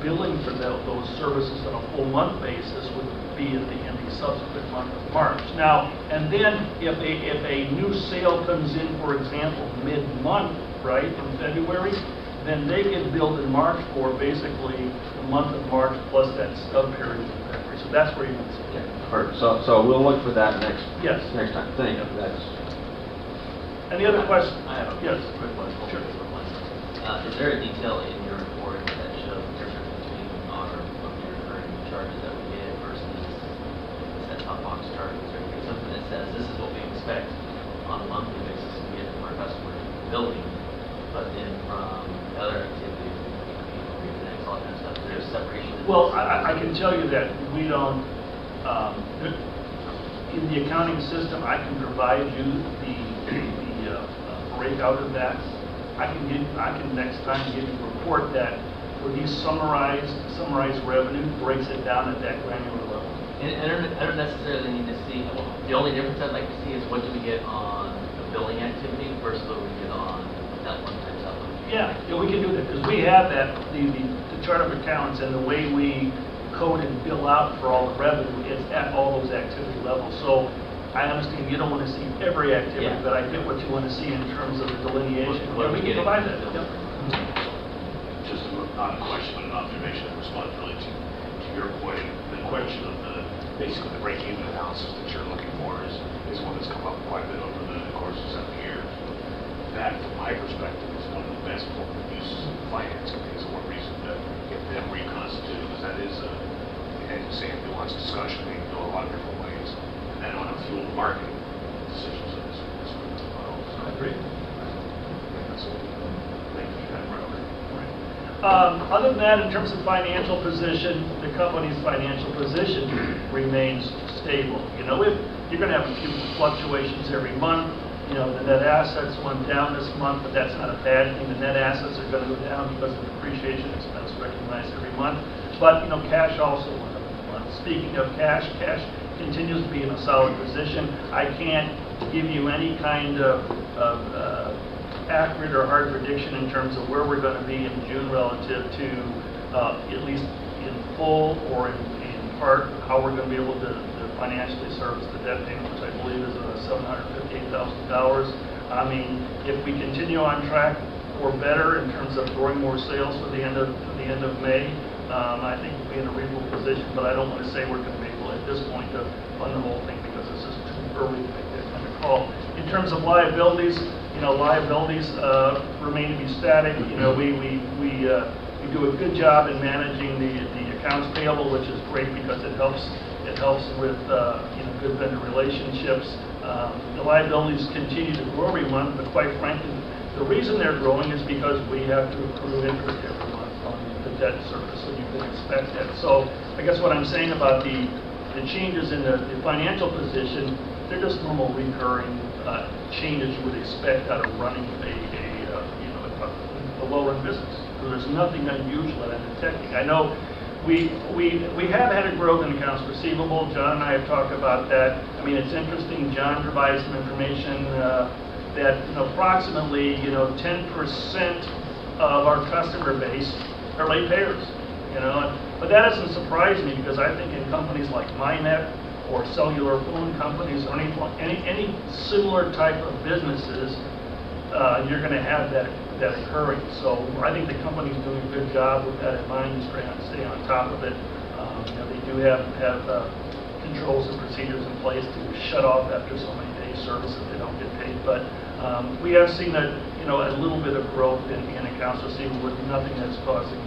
billing for those services on a full month basis would be in the subsequent month of March. Now, and then if a new sale comes in, for example, mid-month, right, in February, then they get billed in March for basically the month of March plus that stub period in February. So that's where you can see it. So we'll look for that next time. Thank you. That's. Any other questions? I have a quick one. Sure. Is there a detail in your report that shows the difference between our monthly recurring charges that we get versus the set-top box charges? Or something that says this is what we expect on a monthly basis to get from our customers building, but then from other activities, reconnects, all that kind of stuff, there's separation. Well, I can tell you that we don't, in the accounting system, I can provide you the breakout of that. I can next time give you a report that where these summarized revenue breaks it down at that granular level. And I don't necessarily need to see, the only difference I'd like to see is what do we get on the billing activity versus what we get on that one-time settlement. Yeah, we can do that, because we have that, the chart of accounts and the way we code and bill out for all the revenue, it's at all those activity levels. So I understand you don't want to see every activity, Yeah. but I get what you want to see in terms of the delineation. What We we can get provide that. in- Yep. Just not a question, but an observation in response really to your point. The question of basically the break-even analysis that you're looking for is one that's come up quite a bit over the course of 7 years. That, from my perspective, is one of the best uses of the finance committee. Is one reason to get them reconstituted, because that is as you say, a nuanced discussion. We can go a lot of different ways, and then on a fuel marketing decisions of this model. So I agree. that's what we think you have right over. Other than that, in terms of financial position, the company's financial position remains stable. You know, you're going to have a few fluctuations every month. You know, the net assets went down this month, but that's not a bad thing. The net assets are going to go down because of depreciation expense recognized every month. But, you know, cash also went up this month. Speaking of cash continues to be in a solid position. I can't give you any kind of accurate or hard prediction in terms of where we're going to be in June relative to, at least in full or in part, how we're going to be able to financially service the debt payment, which I believe is $758,000. I mean, if we continue on track or better in terms of growing more sales for the end of May, I think we'll be in a reasonable position. But I don't want to say we're going to be able at this point to fund the whole thing, because it's just too early to make that kind of call. In terms of liabilities, liabilities remain to be static. We do a good job in managing the accounts payable, which is great because it helps with good vendor relationships. The liabilities continue to grow every month, but quite frankly, the reason they're growing is because we have to accrue interest every month on the debt service, so you can expect that. So I guess what I'm saying about the changes in the financial position, they're just normal recurring changes you would expect out of running a lower business. So there's nothing unusual in detecting. I know we have had a growth in accounts receivable. John and I have talked about that. I mean, it's interesting. John provides some information that approximately 10% of our customer base are late payers. But that doesn't surprise me because I think in companies like MINET or cellular phone companies or any similar type of businesses, you're going to have that occurring. So I think the company's doing a good job with that in mind, stay on top of it. They do have controls and procedures in place to shut off after so many days service if they don't get paid. But we have seen a little bit of growth in accounts receivable, with nothing that's causing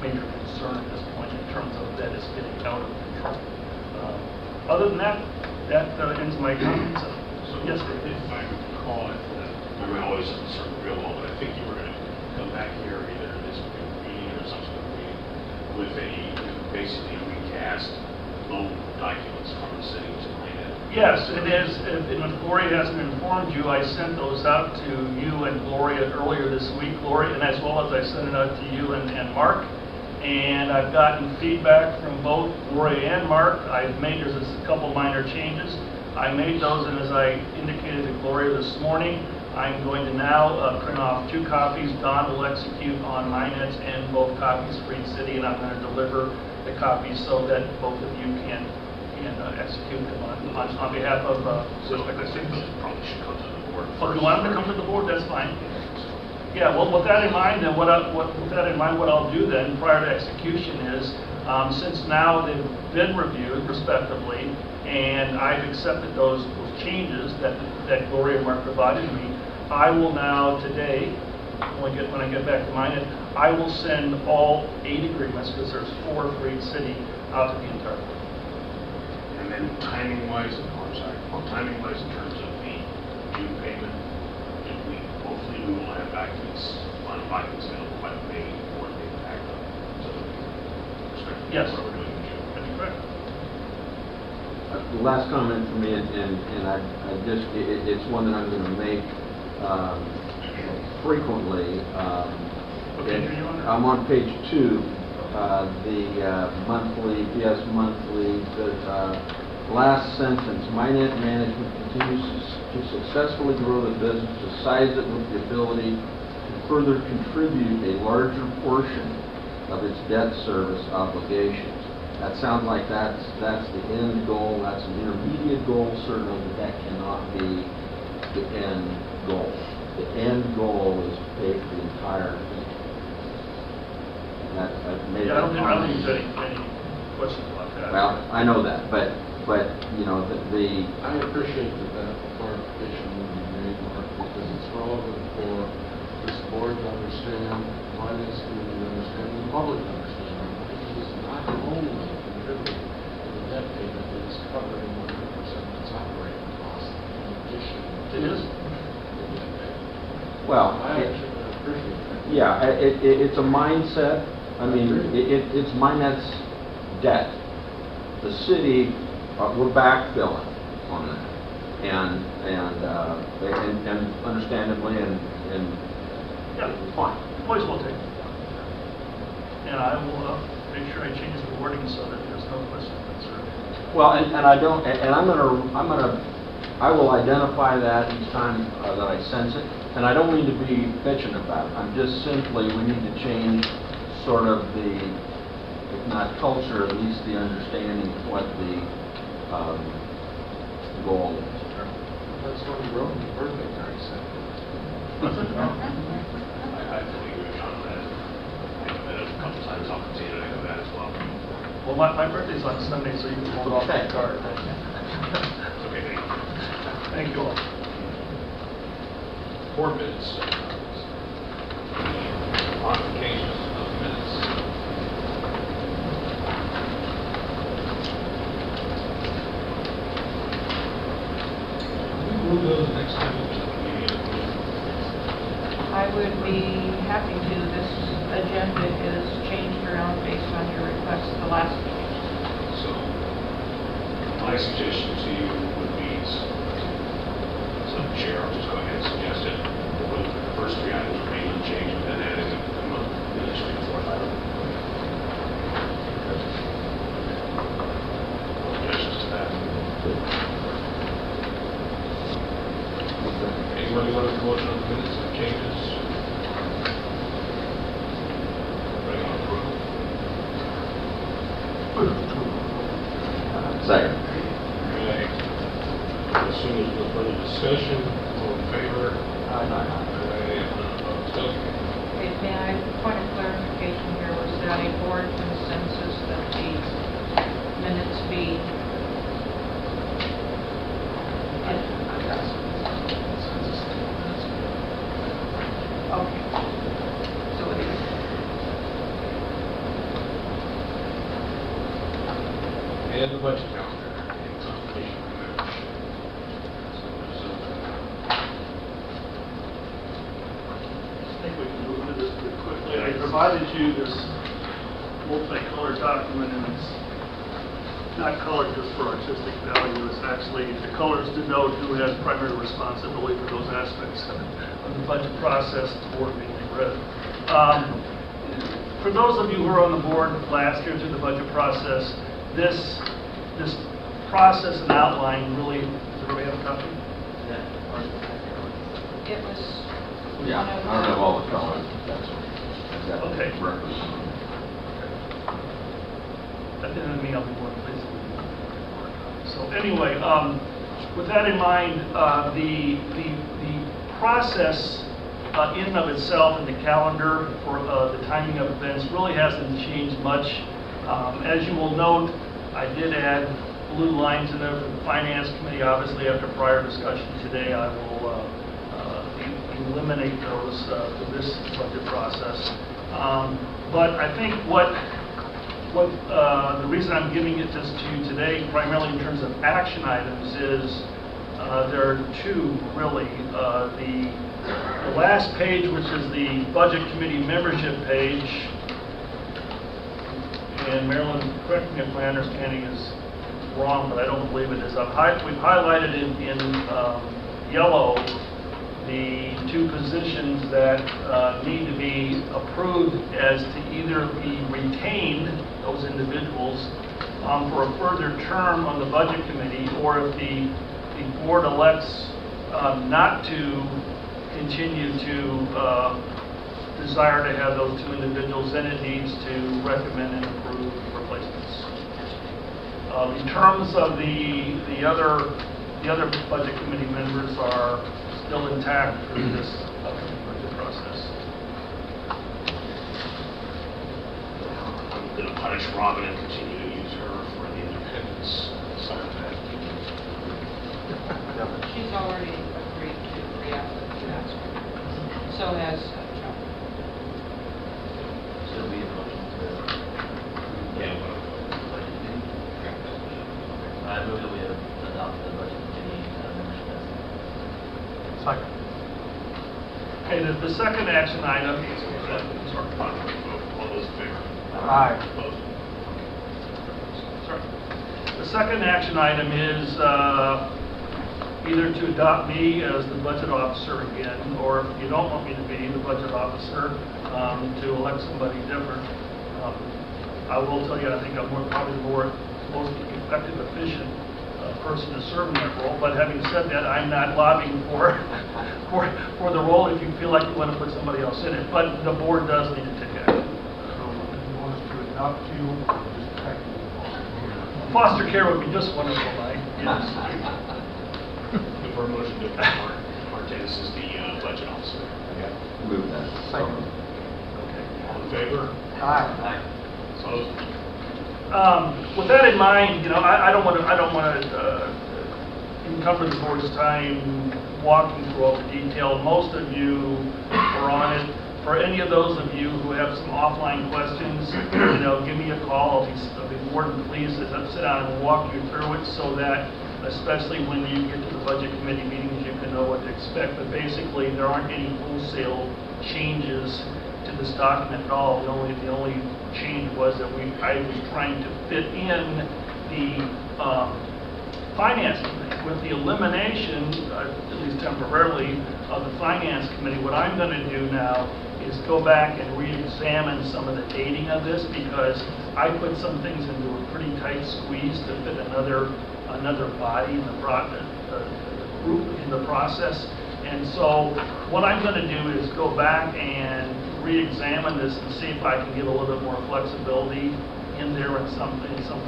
major concern at this point in terms of that it's getting out of control. Other than that ends my comments. So Yes, if I recall it, I mean, always a certain real well, but I think you were going to come back here either this meeting or subsequent meeting with basically recast loan documents from the city to MINET. Yes, it is. If Gloria hasn't informed you, I sent those out to you and Gloria earlier this week, Gloria, and as well as I sent it out to you and Mark. And I've gotten feedback from both Gloria and Mark. There's a couple minor changes. I made those, and as I indicated to Gloria this morning, I'm going to now print off 2 copies. Don will execute on MINET and both copies for each city, and I'm going to deliver the copies so that both of you can execute them on behalf of. So I think those probably should come to the board. Oh, you want them to come to the board? That's fine. Yeah, well, with that in mind, then what I'll do then prior to execution is, since now they've been reviewed respectively, and I've accepted those changes that Gloria and Mark provided me, I will now today, when I get back to MINET, I will send all 8 agreements, because there's 4 for each city, out to the entire board. And then timing-wise, in terms of the June payment, hopefully we will have back these final documents available by May or May back up. So, respectively, Yes. what we're doing in June. That'd be correct. The last comment for me, and I just, it's one that I'm going to make frequently. Okay, here you are. I'm on page 2, the monthly, the last sentence, MINET management continues to successfully grow the business, to size it with the ability to further contribute a larger portion of its debt service obligations. That sounds like that's the end goal, that's an intermediate goal, certainly, but that cannot be the end goal. The end goal is to pay for the entire thing. And I've made Yeah, I that don't think comment. there's any questions about that. Well, I know that, but the I appreciate that clarification will be made, Mark, because it's relevant for this board to understand, finance committee to understand, and the public to understand. It is not only contributing to the debt payment, it is covering 100% of its operating costs in addition to It is. the debt payment. well, I actually appreciate that. yeah, it's a mindset. I mean, it's MINET's debt. The city, we're backfilling on that, and understandably, and Yeah. fine. Boys will take it. And I will make sure I change the wording so that there's no question of concern. Well, and I don't, and I will identify that each time that I sense it, and I don't mean to be bitching about it. I'm just simply, we need to change sort of the, if not culture, at least the understanding of what the goal is. That's what he wrote in the birthday card, he said. I fully agree with John on that. I've been a couple times, I'll continue to echo that as well. Well, my birthday's on Sunday, so you can hold off that card. Okay, thank you. Thank you all. Board minutes. Modifications of minutes. We move those next time we do the meeting. I would be happy to. This agenda is changed around based on your request the last meeting. So my suggestion to you would be, so Chair, I'll just go ahead and suggest it. We'll put the first three items remain unchanged, and then adding the administrative fourth item. Objections to that? Anybody want to motion on the minutes of changes? Everybody want to approve? Second. Okay. As soon as no further discussion, all in favor? Aye. None opposed. Okay. Okay, may I, point of clarification here, was that a board consensus that the minutes be? Okay. So it is. And the budget calendar. It's on completion. So I think we can move into this pretty quickly. I provided you this multicolor document, and it's not colored just for artistic value. It's actually, the colors denote who has primary responsibility for those aspects of the budget process the board may be read. For those of you who were on the board last year through the budget process, this process and outline really, does everybody have a copy? It was Yeah, one I of don't have the, all the colors. That's Okay. breakfast. At the end of the meeting, I'll be more pleased. So anyway, with that in mind, the process in and of itself and the calendar for the timing of events really hasn't changed much. As you will note, I did add blue lines in there for the Finance Committee. Obviously, after prior discussion today, I will eliminate those for this budget process. But I think the reason I'm giving it this to you today, primarily in terms of action items, is there are two really. The last page, which is the Budget Committee membership page, and Marilyn, correct me if my understanding is wrong, but I don't believe it is. We've highlighted in yellow the two positions that need to be approved as to either be retained, those individuals, for a further term on the Budget Committee, or if the board elects not to continue to desire to have those two individuals, then it needs to recommend and approve replacements. In terms of the other Budget Committee members are still intact through this budget process. I'm going to punish Robin and continue to use her for the independence side of that. she's already agreed to re-up to that. So has John. Should we have a motion to? Yeah, I move that we have adopted the budget committee membership as. Second. Okay, the second action item. sorry, all those in favor? Aye. Opposed? Sorry. The second action item is either to adopt me as the budget officer again, or if you don't want me to be the budget officer, to elect somebody different. I will tell you, I think I'm probably the most effective, efficient person to serve in that role. But having said that, I'm not lobbying for the role if you feel like you want to put somebody else in it. But the board does need to take action. So you want us to adopt you or just technically? Foster care would be just wonderful, Mike. Yes. Before motion to appoint Martinez as the budget officer. Move that. Second. All in favor? Aye. Opposed? With that in mind, I don't want to encumber the board's time walking through all the detail. Most of you are on it. For any of those of you who have some offline questions, give me a call. I'll be more than pleased to sit down and walk you through it so that, especially when you get to the budget committee meetings, you can know what to expect. But basically, there aren't any wholesale changes to this document at all. The only change was that I was trying to fit in the finance committee. With the elimination, at least temporarily, of the finance committee, what I'm going to do now is go back and re-examine some of the dating of this, because I put some things into a pretty tight squeeze to fit another body in the group in the process. And so what I'm going to do is go back and re-examine this and see if I can get a little bit more flexibility in there in some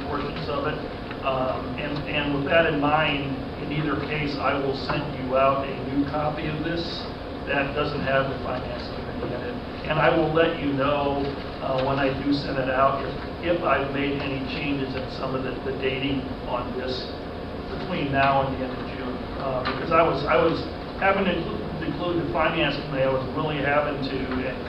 portions of it. And with that in mind, in either case, I will send you out a new copy of this that doesn't have the finance committee in it. And I will let you know when I do send it out if I've made any changes in some of the dating on this between now and the end of June. Because I was having to include the finance committee, I was really having to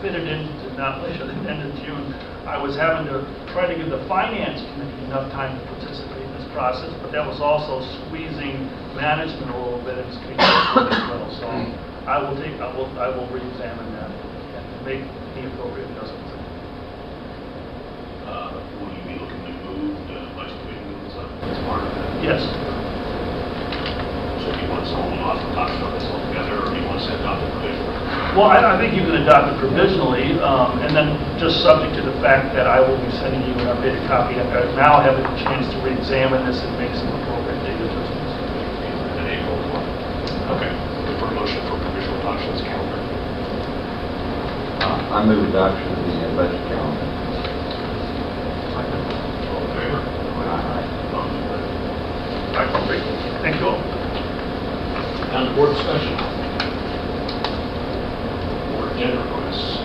fit it into not later than the end of June. I was having to try to give the finance committee enough time to participate in this process, but that was also squeezing management a little bit and squeezing as well. So I will re-examine that and make the appropriate adjustments. Will you be looking to move the budget committee meetings up as part of that? Yes. So do you want someone off to talk about this altogether, or do you want to set it up provisionally? Well, I think you can adopt it provisionally, and then just subject to the fact that I will be sending you an updated copy. I now have a chance to re-examine this and make some appropriate data adjustments. In April as well? Okay. For a motion for provisional adoption of this calendar. I move adoption of the budget calendar. All in favor? Thank you all. Down to board discussion. Board agenda requests.